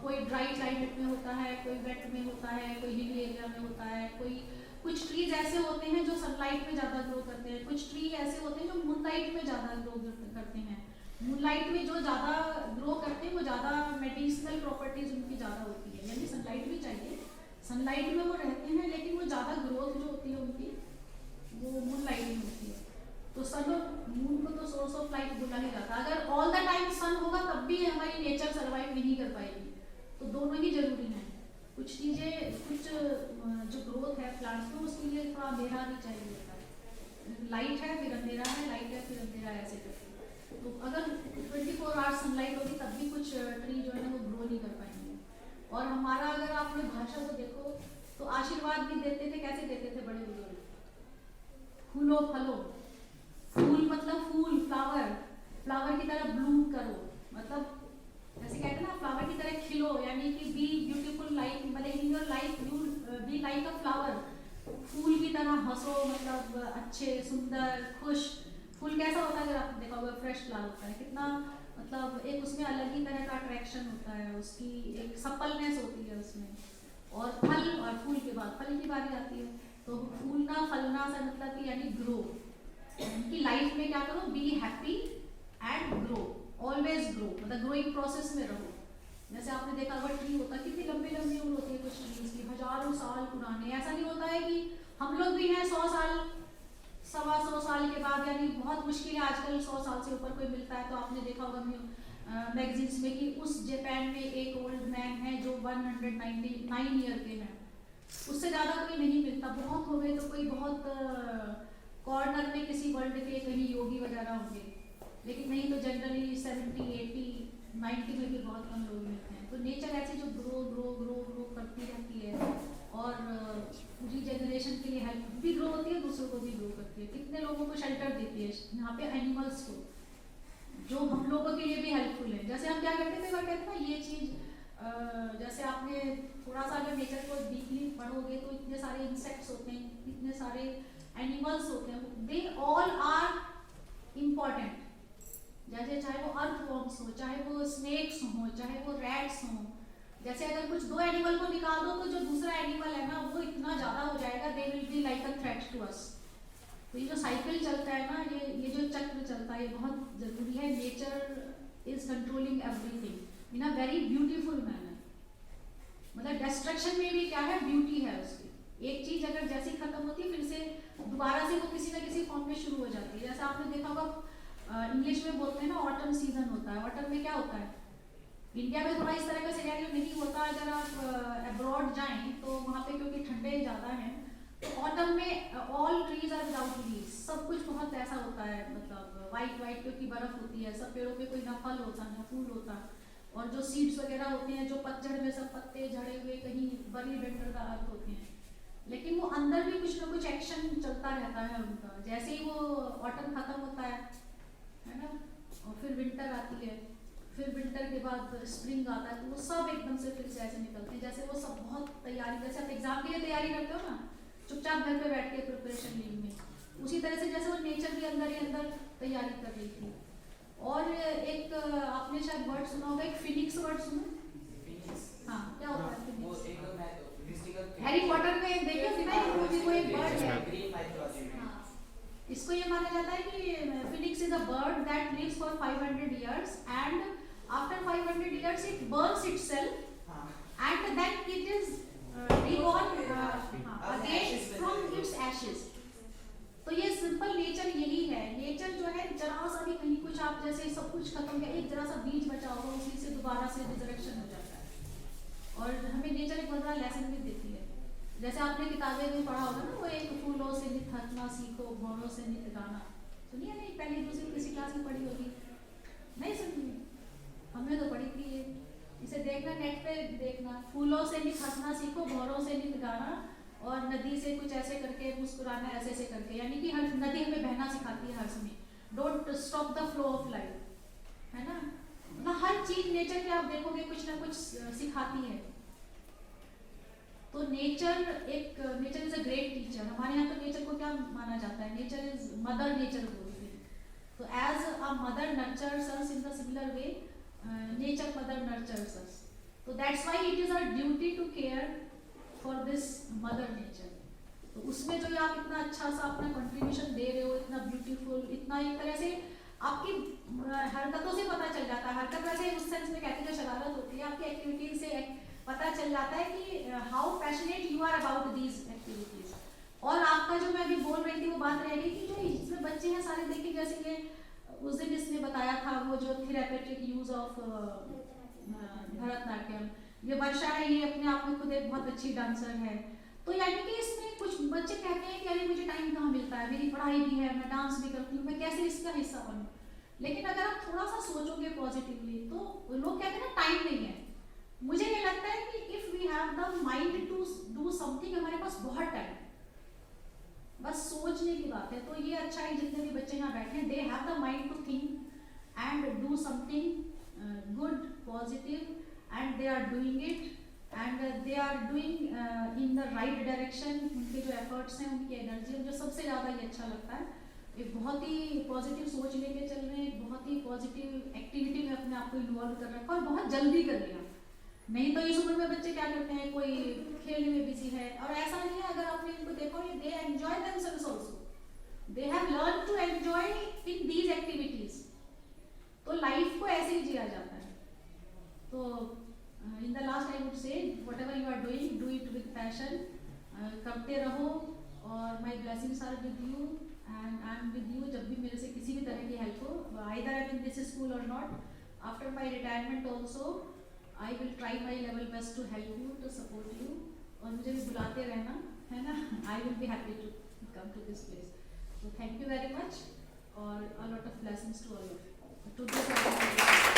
कोई ड्राई क्लाइमेट में होता है, कोई वेट में होता है, कोई हिली एरिया में होता है, कोई कुछ ट्रीज ऐसे होते हैं जो सनलाइट में ज़्यादा ग्रो करते हैं, कुछ ट्री ऐसे होते हैं जो मूनलाइट में ज़्यादा ग्रो करते हैं। मूनलाइट में जो ज़्यादा ग्रो करते हैं वो ज़्यादा मेडिसिनल प्रॉपर्टीज उनकी ज़्यादा होती है, यानी सनलाइट भी चाहिए, सनलाइट में वो रहते हैं, लेकिन वो ज़्यादा ग्रोथ जो होती है उनकी वो मूनलाइट में होती है। तो सन और मून को तो सोर्स ऑफ लाइट बोला ही जाता है। अगर ऑल द टाइम सन होगा तब भी हमारी नेचर सर्वाइव नहीं कर पाएगी, तो दोनों ही जरूरी हैं। कुछ चीज़ें, कुछ जो ग्रोथ है प्लांट्स में, उसके लिए थोड़ा अंधेरा भी चाहिए होता है। लाइट है फिर अंधेरा है, लाइट है फिर अंधेरा है, ऐसे करके। तो अगर 24 आवर्स सनलाइट होगी तब भी कुछ ट्री जो है वो ग्रो नहीं कर पाएंगे। और हमारा अगर आप अपनी भाषा को देखो तो आशीर्वाद भी देते थे, कैसे देते थे बड़े बुजुर्ग, फूलो फलो, फूल मतलब फूल, फ्लावर, फ्लावर की तरह ब्लूम करो, मतलब ऐसे कहते हैं ना फ्लावर की तरह खिलो, यानी कि बी ब्यूटीफुल लाइक, मतलब in your life you be like a flower, फूल की तरह हंसो, मतलब अच्छे सुंदर खुश। फूल कैसा होता है, अगर आपने देखा होगा फ्रेश फ्लावर होता है, कितना मतलब एक उसमें अलग ही तरह का अट्रैक्शन होता है, उसकी एक सपलनेस होती है उसमें। और फल, और फूल के बाद फल की बारी आती है, तो फूलना फलना से मतलब कि यानी ग्रो, उनकी लाइफ में क्या करो, be happy and grow, always grow, मतलब ग्रोइंग प्रोसेस में रहो। जैसे आपने देखा होगा ट्री होता है, कितनी लंबी लंबी उम्र होती है कुछ ट्रीज की, हजारों साल पुराने। ऐसा नहीं होता है कि हम लोग भी हैं 100 साल 125 साल के बाद, यानी बहुत मुश्किल है आजकल 100 साल से ऊपर कोई मिलता है। तो आपने देखा होगा मैगजीन्स में कि उस जापान में एक ओल्ड मैन है जो 199 ईयर के हैं, उससे ज़्यादा कोई नहीं मिलता। बहुत हो गए तो कोई बहुत कॉर्नर में किसी वर्ल्ड के कहीं योगी वगैरह होंगे, लेकिन नहीं तो जनरली 70, 80, 90 में भी बहुत कम लोग मिलते हैं। तो नेचर ऐसे जो ग्रो ग्रो ग्रो ग्रो करती रहती है, और पूरी जनरेशन के लिए हेल्प भी ग्रो होती है, दूसरों को भी ग्रो करती है। कितने लोगों को शेल्टर देती है यहाँ पे, एनिमल्स को, जो हम लोगों के लिए भी हेल्पफुल है। जैसे हम क्या करते थे, वो कहते हैं ना ये चीज़, जैसे आपने थोड़ा सा अगर नेचर को डीपली पढ़ोगे तो इतने सारे इंसेक्ट्स होते हैं, इतने सारे एनिमल्स होते हैं, दे ऑल आर इम्पॉर्टेंट। जैसे चाहे वो अर्थवॉर्म्स हो, चाहे वो स्नेक्स हो, चाहे वो रैट्स हो। जैसे अगर कुछ दो एनिमल को निकाल दो तो जो दूसरा एनिमल है ना वो इतना ज़्यादा हो जाएगा, they will be like a threat to us. तो ये जो साइकिल चलता है ना, ये जो चक्र चलता है, ये बहुत ज़रूरी है। Nature is controlling everything in a very beautiful manner. मतलब डिस्ट्रक्शन में भी क्या है, ब्यूटी है उसकी। एक चीज़ अगर जैसे ही खत्म होती है फिर से दोबारा से वो किसी ना किसी फॉर्म में शुरू हो जाती है। जैसे आपने देखा होगा इंग्लिश में बोलते हैं ना ऑटम सीजन होता है। ऑटम में क्या होता है, इंडिया में थोड़ा इस तरह का सिनेरियो नहीं होता। अगर आप अब्रॉड जाएं तो वहाँ पे क्योंकि ठंडे ज़्यादा हैं, तो ऑटम में all trees are without leaves, सब कुछ बहुत ऐसा होता है, मतलब वाइट वाइट क्योंकि बर्फ होती है, सब पेड़ों पे कोई ना फल होता ना फूल होता। और जो सीड्स वगैरह होते हैं, जो पतझड़ में सब पत्ते झड़े हुए कहीं बड़ी वेंटर का अर्थ होते हैं, लेकिन वो अंदर भी कुछ ना कुछ एक्शन चलता रहता है उनका। जैसे ही वो ऑटम खत्म होता है ना, और फिर विंटर आती है, फिर विंटर के बाद स्प्रिंग आता है, तो वो सब एकदम से फिर से ऐसे निकलते हैं जैसे वो सब बहुत तैयारी, जैसे आप एग्जाम के लिए तैयारी करते हो ना, चुपचाप घर पे बैठ के प्रिपरेशन लीव में, उसी तरह से जैसे वो नेचर के अंदर ही अंदर तैयारी कर रही थी। और एक आपने शायद वर्ड सुना होगा, एक फिनिक्स वर्ड सुना? हाँ, क्या होता है फिनिक्स? हैरी पॉटर में देखिए सुना है, वो एक बर्ड है। हाँ, इसको ये माना जाता है कि phoenix is a bird that lives for 500 years and after 500 years it burns itself and then it is reborn again from its ashes। तो ये सिंपल नेचर यही है। नेचर जो है जरा सा भी कहीं कुछ आप जैसे सब कुछ खत्म किया, एक जरा सा बीज बचा होगा, उसी से दोबारा से रिजरेक्शन हो जाता है। और हमें नेचर एक बहुत बड़ा लेसन भी देती है। जैसे आपने किताबें में पढ़ा होगा ना, वो एक फूलों से नित हंसना सीखो, भौरों से नित गाना, सुनिए नहीं? पहली दूसरी किसी क्लास में पढ़ी होगी, नहीं सुनी? हमने तो पढ़ी थी ये। इसे देखना, नेट पे देखना, फूलों से नित हंसना सीखो, भौरों से नित गाना, और नदी से कुछ ऐसे करके मुस्कुराना, ऐसे ऐसे करके, यानी कि हर नदी हमें बहना सिखाती है हर समय। Don't stop the flow of life, है ना? मतलब हर चीज नेचर में आप देखोगे कुछ ना कुछ सिखाती है। तो nature is a great teacher. हमारे यहाँ तो नेचर को क्या माना जाता है? नेचर इज मदर नेचर बोलते हैं। तो as a mother nurtures us in the similar way, nature mother nurtures us. तो that's why it is our duty to care for this mother nature. तो उसमें जो आप इतना अच्छा सा अपना कंट्रीब्यूशन दे रहे हो, इतना ब्यूटीफुल, इतना एक तरह से आपकी हरकतों से पता चल जाता है। हरकत वैसे उस सेंस में कहते हैं शरारत होती है, आपकी एक्टिविटीज से पता चल जाता है कि how passionate you are about these activities. और आपका जो मैं अभी बोल रही थी वो बात रह रही कि जो इसमें बच्चे हैं सारे, देखिए जैसे ये उस दिन इसने बताया था वो जो थेरेपेटिक यूज ऑफ भरतनाट्यम, ये वर्षा है, ये अपने आप में खुद एक बहुत अच्छी डांसर है। तो यानी कि इसमें कुछ बच्चे कहते हैं कि अरे मुझे टाइम कहाँ मिलता है, मेरी पढ़ाई भी है, मैं डांस भी करती हूँ, मैं कैसे इसका हिस्सा बनूँ? लेकिन अगर आप थोड़ा सा सोचोगे पॉजिटिवली तो लोग कहते हैं ना टाइम नहीं है। मुझे ये लगता है कि if we have the mind to do something, हमारे पास बहुत टाइम, बस सोचने की बात है। तो ये अच्छा है जितने भी बच्चे यहाँ बैठे हैं, they have the mind to think and do something good, positive, and they are doing it and they are doing in the right direction। उनके जो efforts हैं, उनकी एनर्जी, मुझे सबसे ज़्यादा ये अच्छा लगता है। एक बहुत ही पॉजिटिव सोच लेके चल रहे हैं, बहुत ही पॉजिटिव एक्टिविटी में अपने आप को इन्वॉल्व कर रखा, और बहुत जल्दी कर लिया। नहीं तो इस उम्र में बच्चे क्या करते हैं, कोई खेलने में बिजी है, और ऐसा नहीं है। अगर आपने इनको देखो, they enjoy themselves also, they have learn to enjoy in these activities. तो लाइफ को ऐसे ही जिया जाता है। तो in the last I would say whatever you are doing, do it with passion, करते रहो, और my blessings are with you and I am with you। जब भी मेरे से किसी भी तरह की हेल्प हो, either I am in this school or not, after my retirement also I will try my level best to help you, to support you, और मुझे भी बुलाते रहना, है ना? I will be happy to come to this place। So thank you very much, और a lot of blessings to all of you, to this organization।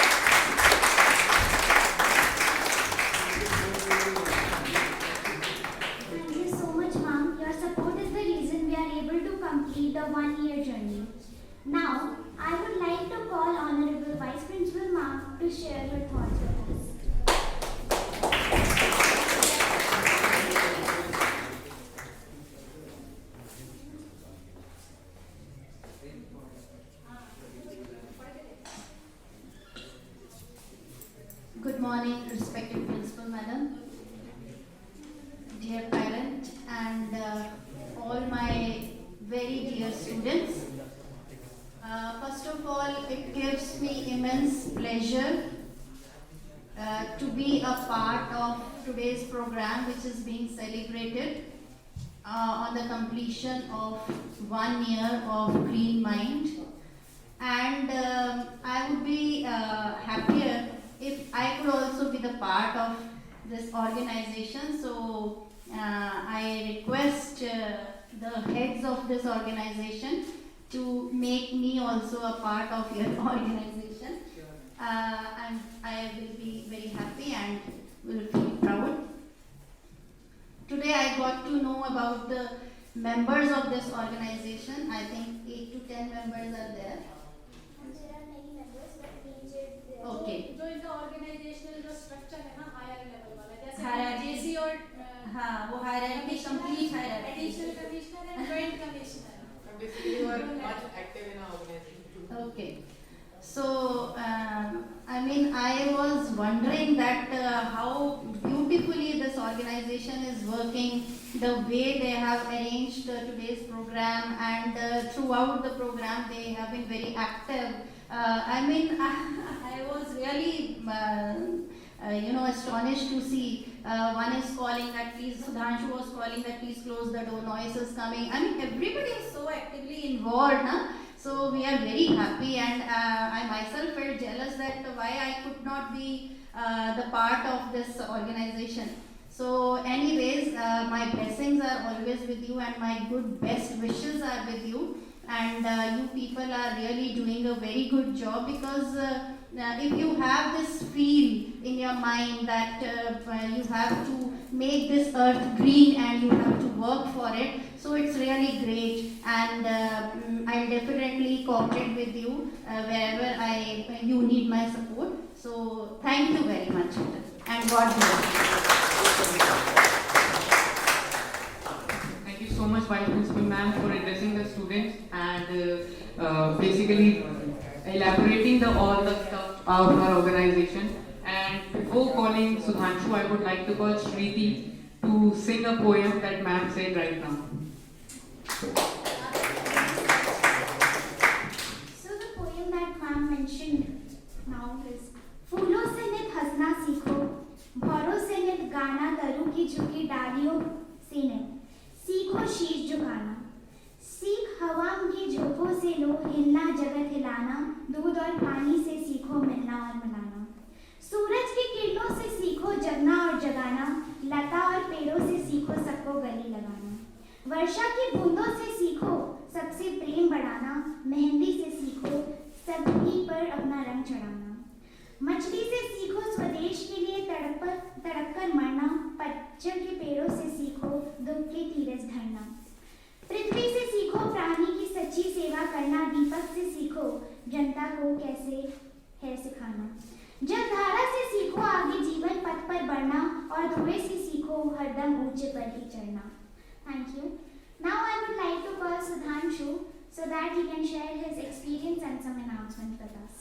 Thank you so much, ma'am. Your support is the reason we are able to complete the one-year journey. Now, I would like to call Honorable Vice Principal ma'am to share her thoughts with us. Good morning, respected Principal Madam, dear parent, and all my very dear students. First of all, it gives me immense pleasure to be a part of today's program, which is being celebrated on the completion of 1 year of Green Mind. And I would be happier if I could also be the part of this organization. So I request the heads of this organization to make me also a part of your organization, and I will be very happy and will feel proud. Today I got to know about the members of this organization. I think 8 to 10 members are there. There are many members, but major Okay. जो इनका organisational जो structure है ना, higher level वाला, जैसे Hierarchy। जेसी और हाँ, वो hierarchy, complete hierarchy. Additional commissioner and joint commissioner. organization is working, the way they have arranged today's program, and throughout the program they have been very active. I mean, I was really, astonished to see. One is calling that please, Sudhanshu was calling that please close the door, noise is coming. I mean, everybody is so actively involved, huh? So we are very happy, and I myself felt jealous that why I could not be the part of this organization. So anyways, my blessings are always with you, and my good best wishes are with you, and you people are really doing a very good job, because if you have this feel in your mind that you have to make this earth green and you have to work for it, so it's really great, and I'll definitely cooperate with you wherever you need my support. So thank you very much, and God bless. Thank you so much, Vice Principal Ma'am, for addressing the students and basically elaborating all the stuff of our organization. And before calling Sudhanshu, I would like to call Shriti to sing a poem that ma'am said right now. So the poem that ma'am mentioned now is फूलों से नित हंसना सीखो, भौरों से नित गाना, तरु की झुकी डालियों से नित सीखो शीश झुकाना, सीख हवा की झोंकों से लो हिलना, जगत हिलाना, दूध और पानी से सीखो मिलना और मिलाना, सूरज की किरणों से सीखो जगना और जगाना, लता और पेड़ों से सीखो सबको गले लगाना, वर्षा की बूंदों से सीखो सबसे प्रेम बढ़ाना, मेहंदी से सीखो सभी पर अपना रंग चढ़ाना, मछली से सीखो स्वदेश के लिए तड़प कर मरना, पतझड़ के पेड़ों से सीखो दुख के धीरज धरना, पृथ्वी से सीखो प्राणी की सच्ची सेवा करना, दीपक से सीखो जनता को कैसे है सिखाना, जलधारा से सीखो आगे जीवन पथ पर बढ़ना, और धुएं से सीखो हरदम ऊंचे पर ही चढ़ना. Thank you. Now I would like to call Sudhanshu so that he can share his experience and some announcement with us.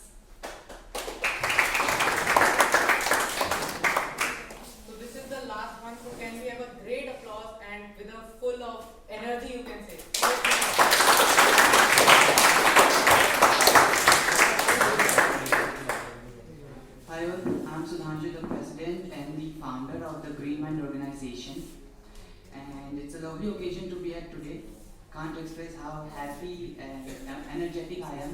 So this is the last one, so can we have a great applause and with a full of energy, you can say. Hi all, I'm Sudhanshu, the president and the founder of the Green Mind organization, and it's a lovely occasion to be here today. Can't express how happy and energetic I am.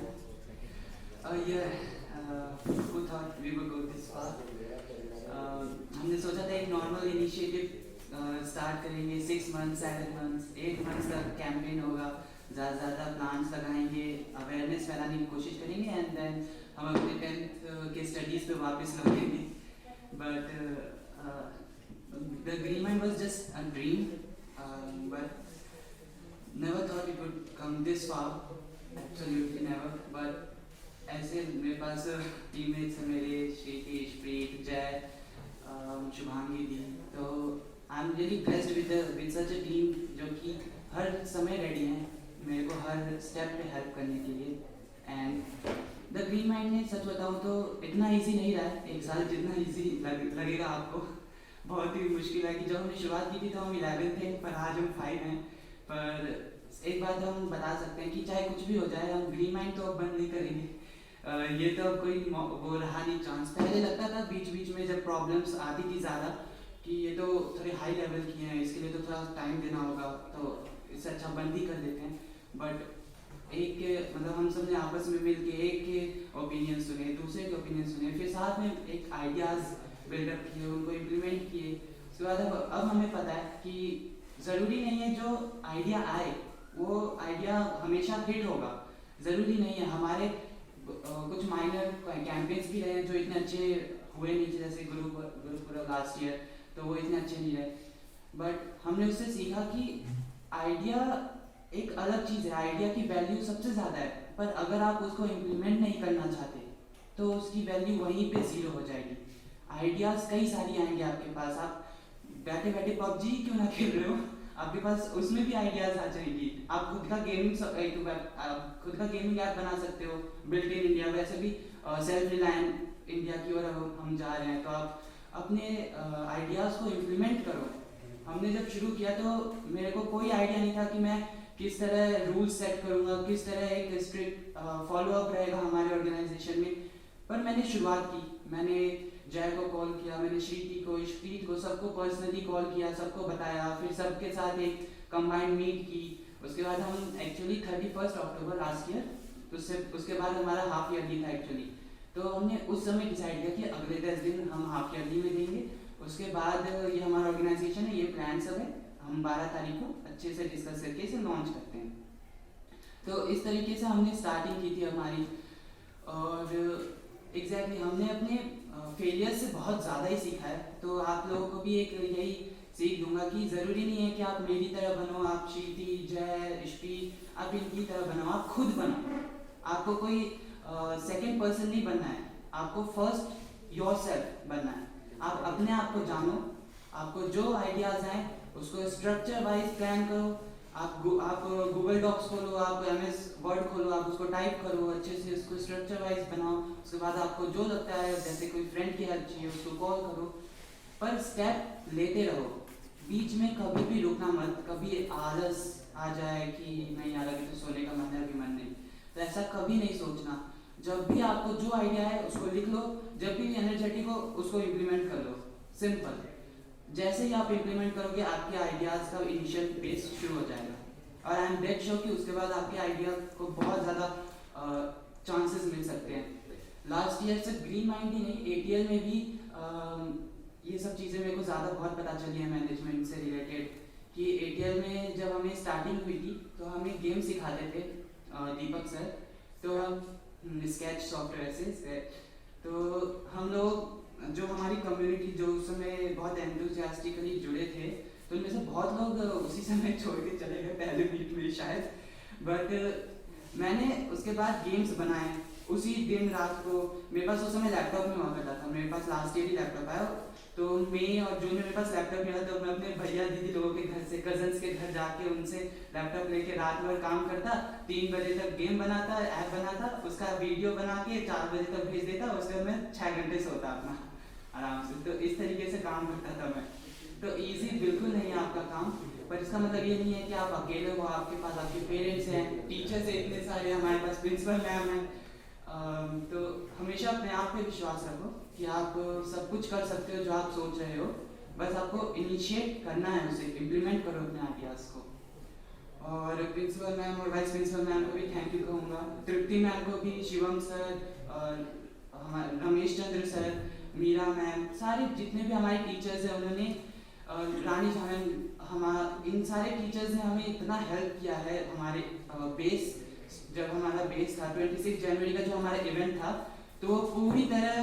Who thought we would go this far? हमने सोचा था एक normal initiative start करेंगे, 6 months, 7 months, 8 months तक campaign होगा, ज़्यादा plans लगाएंगे, awareness फैलाने की कोशिश करेंगे, एंड देन हम अपने 10th के स्टडीज़ पे वापस लौटेंगे. But the green mind was just a dream, but never thought it would come this far, absolutely never. But ऐसे मेरे पास टीममेट्स हैं मेरे, श्रीति, प्रीत, जय, शुभांगी दी, तो I am really blessed with such a team जो कि हर समय रेडी हैं मेरे को हर स्टेप पे हेल्प करने के लिए. एंड द ग्रीन माइंड ने सच बताऊँ तो इतना इजी नहीं रहा है, 1 साल जितना इजी लगेगा आपको, बहुत ही मुश्किल है. कि जब हमने शुरुआत की थी तो हम 11 थे, पर आज हम 5 हैं. पर एक बात हम बता सकते हैं कि चाहे कुछ भी हो जाए, हम ग्रीन माइंड तो अब बंद नहीं करेंगे. ये तो अब कोई वो रहा नहीं चांस. पहले लगता था बीच में जब प्रॉब्लम्स आती थी ज़्यादा कि ये तो थोड़े हाई लेवल की हैं, इसके लिए तो थोड़ा टाइम देना होगा, तो इससे अच्छा बंद ही कर देते हैं. बट एक मतलब हम सब ने आपस में मिल के एक के ओपिनियन सुने, दूसरे के ओपिनियन सुने, फिर साथ में एक आइडियाज़ बिल्डअप किए, उनको इम्प्लीमेंट किए. उसके बाद अब हमें पता है कि ज़रूरी नहीं है जो आइडिया आए वो आइडिया हमेशा हिट होगा. ज़रूरी नहीं है. हमारे कुछ माइनर कैंपेन्स भी रहे जो इतने अच्छे हुए नहीं थे, जैसे गुरुपुरब लास्ट ईयर, तो वो इतने अच्छे नहीं रहे. बट हमने उससे सीखा कि आइडिया एक अलग चीज़ है, आइडिया की वैल्यू सबसे ज़्यादा है, पर अगर आप उसको इम्प्लीमेंट नहीं करना चाहते तो उसकी वैल्यू वहीं पे 0 हो जाएगी. आइडियाज़ कई सारी आएंगे आपके पास, आप बैठे बैठे PUBG क्यों ना खेल रहे हो, आपके पास उसमें भी आइडियाज़ आ जाएंगी. आप खुद का गेमिंग ऐप बना सकते हो, बिल्ट इन इंडिया. वैसे भी सेल्फ रिलायंट इंडिया की ओर हम जा रहे हैं, तो आप अपने आइडियाज़ को इम्प्लीमेंट करो। हमने जब शुरू किया तो मेरे को कोई आइडिया नहीं था कि मैं किस तरह रूल्स सेट करूँगा, किस तरह एक स्ट्रिक्ट फॉलोअप रहेगा हमारे ऑर्गेनाइजेशन में। पर मैंने शुरुआत की, मैंने जय को कॉल किया, मैंने श्रीति को, इशप्रीत को, सबको पर्सनली कॉल किया, सबको बताया, फिर सबके साथ एक कंबाइंड मीट की। उसके बाद हम एक्चुअली 31 अक्टूबर लास्ट ईयर, तो उसके बाद हमारा हाफ ईयरली था एक्चुअली। तो हमने उस समय डिसाइड किया कि अगले 10 दिन हम हाफ ईयरली में देंगे। उसके बाद ये हमारा ऑर्गेनाइजेशन है, ये प्लान सब है, हम 12 तारीख को अच्छे से डिस्कस करके इसे लॉन्च करते हैं। तो इस तरीके से हमने स्टार्टिंग की थी हमारी, और एग्जैक्टली हमने अपने फेलियर से बहुत ज़्यादा ही सीखा है। तो आप लोगों को भी एक यही सीख दूंगा कि ज़रूरी नहीं है कि आप मेरी तरह बनो, आप श्रीति, जय, इशप्रीत, आप इनकी तरह बनो, आप खुद बनो। आपको कोई सेकंड पर्सन नहीं बनना है, आपको फर्स्ट योरसेल्फ बनना है। आप अपने आप को जानो, आपको जो आइडियाज़ आए उसको स्ट्रक्चर वाइज प्लान करो। आप गूगल डॉक्स खोलो, आप MS वर्ड खोलो, आप उसको टाइप करो, अच्छे से उसको स्ट्रक्चर वाइज बनाओ। उसके बाद आपको जो लगता है, जैसे कोई फ्रेंड की हेल्प चाहिए उसको कॉल करो, पर स्टेप लेते रहो। बीच में कभी भी रुकना मत। कभी आलस आ जाए कि नहीं यार अभी तो सोने का मन है, अभी मन नहीं, तो ऐसा कभी नहीं सोचना। जब भी आपको जो आइडिया है उसको लिख लो, जब भी एनर्जेटिक हो उसको इम्प्लीमेंट कर लो। सिंपल। जैसे ही आप इम्प्लीमेंट करोगे आपके आइडियाज़ का इनिशियल बेस शुरू हो जाएगा, और आई एम डेट श्योर कि उसके बाद आपके आइडिया को बहुत ज़्यादा चांसेस मिल सकते हैं। लास्ट ईयर सिर्फ ग्रीन माइंड ही नहीं, ATL में भी ये सब चीज़ें मेरे को ज़्यादा बहुत पता चली है मैनेजमेंट से रिलेटेड। कि ATL में जब हमें स्टार्टिंग हुई थी तो हमें गेम सिखाते थे दीपक सर, तो हम स्केच सॉफ्टवेयर से, तो हम लोग जो हमारी कम्युनिटी जो उस समय बहुत एंथुसियास्टिकली जुड़े थे, तो उनमें से बहुत लोग उसी समय छोड़ के चले गए पहले मीट में शायद। बट मैंने उसके बाद गेम्स बनाए उसी दिन रात को। मेरे पास उस समय लैपटॉप में हुआ करता था, मेरे पास लास्ट ईयर ही लैपटॉप आया, तो मई और जून में मेरे पास लैपटॉप मिला, तो मैं अपने भैया दीदी लोगों के घर से, कजन्स के घर जाके उनसे लैपटॉप लेके रात भर काम करता, 3 बजे तक गेम बनाता, ऐप बनाता, उसका वीडियो बना के 4 बजे तक भेज देता, उसके बाद मैं 6 घंटे सोता अपना आराम से। तो इस तरीके से काम करता था मैं। तो इजी बिल्कुल नहीं है आपका काम, पर इसका मतलब ये नहीं है कि आप अकेले हो, आपके पास आपके पेरेंट्स हैं, टीचर्स हैं इतने सारे, हमारे पास प्रिंसिपल मैम हैं। तो हमेशा अपने आप पे विश्वास रखो कि आप सब कुछ कर सकते हो जो आप सोच रहे हो, बस आपको इनिशिएट करना है, उसे इम्प्लीमेंट करो अपने आइडियाज़ को। और प्रिंसिपल मैम और वाइस प्रिंसिपल मैम को भी थैंक यू कहूँगा, तृप्ति मैम को भी, शिवम सर, हमारे रमेश चंद्र सर, मीरा मैम, सारे जितने भी हमारे टीचर्स हैं उन्होंने, रानी जान, इन सारे टीचर्स ने हमें इतना हेल्प किया है। हमारे बेस, जब हमारा बेस था 26 जनवरी का जो हमारा इवेंट था, तो पूरी तरह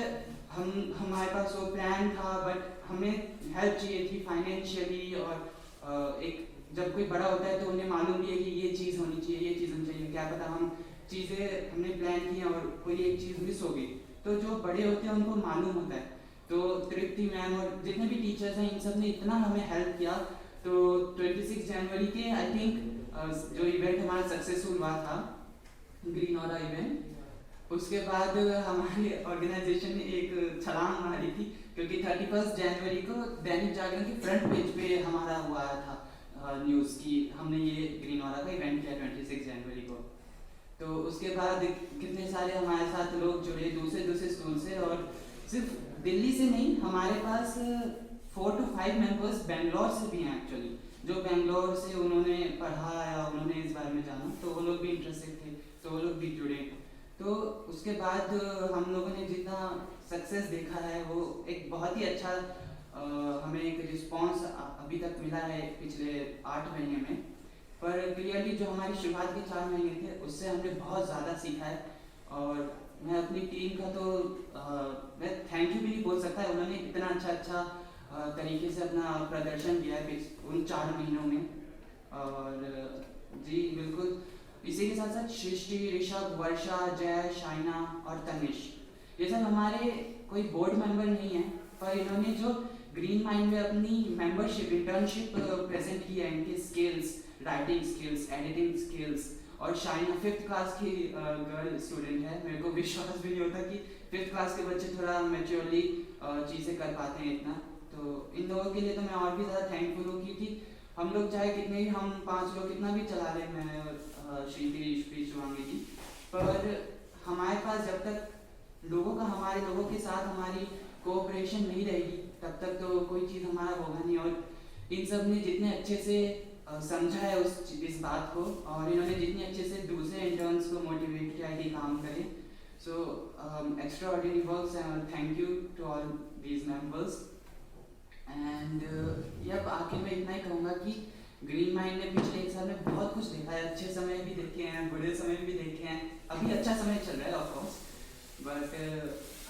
हमारे पास वो प्लान था, बट हमें हेल्प चाहिए थी फाइनेंशियली। और एक जब कोई बड़ा होता है तो उन्हें मालूम भी है कि ये चीज़ होनी चाहिए, ये चीज़ होनी चाहिए, क्या पता हम चीज़ें हमने प्लान की और कोई एक चीज़ मिस हो गई। तो जो बड़े होते हैं उनको मालूम होता है। तो तृप्ति मैम और जितने भी टीचर्स हैं इन सब ने इतना हमें हेल्प किया। तो 26 जनवरी के आई थिंक जो इवेंट हमारा सक्सेसफुल हुआ था, ग्रीन ऑरा इवेंट, उसके बाद हमारी ऑर्गेनाइजेशन ने एक छलांग मारी थी, क्योंकि 31 जनवरी को दैनिक जागरण के फ्रंट पेज पे हमारा हुआ था न्यूज़ की हमने ये ग्रीन ऑरा का इवेंट किया 26 जनवरी को। तो उसके बाद कितने सारे हमारे साथ लोग जुड़े दूसरे स्कूल से, और सिर्फ दिल्ली से नहीं, हमारे पास 4 to 5 मेंबर्स बेंगलोर से भी हैं एक्चुअली, जो बेंगलोर से उन्होंने पढ़ा या उन्होंने इस बारे में जाना, तो वो लोग भी इंटरेस्टेड थे, तो वो लोग भी जुड़े। तो उसके बाद हम लोगों ने जितना सक्सेस देखा है वो एक बहुत ही अच्छा हमें एक रिस्पॉन्स अभी तक मिला है पिछले 8 महीने में। पर क्लियरली जो हमारी शुरुआत के 4 महीने थे उससे हमने बहुत ज़्यादा सीखा है, और मैं अपनी टीम का तो मैं थैंक यू भी नहीं बोल सकता है, उन्होंने इतना अच्छा तरीके से अपना प्रदर्शन किया है उन 4 महीनों में। और जी बिल्कुल, इसी के साथ साथ सृष्टि, ऋषभ, वर्षा, जय, शाइना और तनिष, ये सब हमारे कोई बोर्ड मेंबर नहीं है, पर इन्होंने जो ग्रीन माइंड में अपनी मेंबरशिप, इंटर्नशिप प्रेजेंट की है, इनके skills, writing skills, editing skills. और शाइना 5th क्लास की गर्ल स्टूडेंट है, मेरे को विश्वास भी नहीं होता कि 5th क्लास के बच्चे थोड़ा मैच्योरली चीज़ें कर पाते हैं इतना। तो इन लोगों के लिए तो मैं और भी ज़्यादा थैंकफुल हूँ, क्योंकि हम लोग चाहे कितने भी, हम 5 लोग कितना भी चला लें, मैं और श्रीति ईश्वरी शुभांगी जी, पर हमारे पास जब तक हमारे लोगों के साथ हमारी कोऑपरेशन नहीं रहेगी तब तक तो कोई चीज़ हमारा होगा नहीं। और इन सब ने जितने अच्छे से समझा है इस बात को, और इन्होंने जितने अच्छे से दूसरे इंटर्न्स को मोटिवेट किया है कि काम करें, सो extraordinary works and thank you to all these members. And अब आखिर में इतना ही कहूँगा कि ग्रीन माइंड ने पिछले 1 साल में बहुत कुछ देखा है, अच्छे समय भी देखे हैं, बुरे समय भी देखे हैं, अभी अच्छा समय चल रहा है ऑफ कोर्स, बट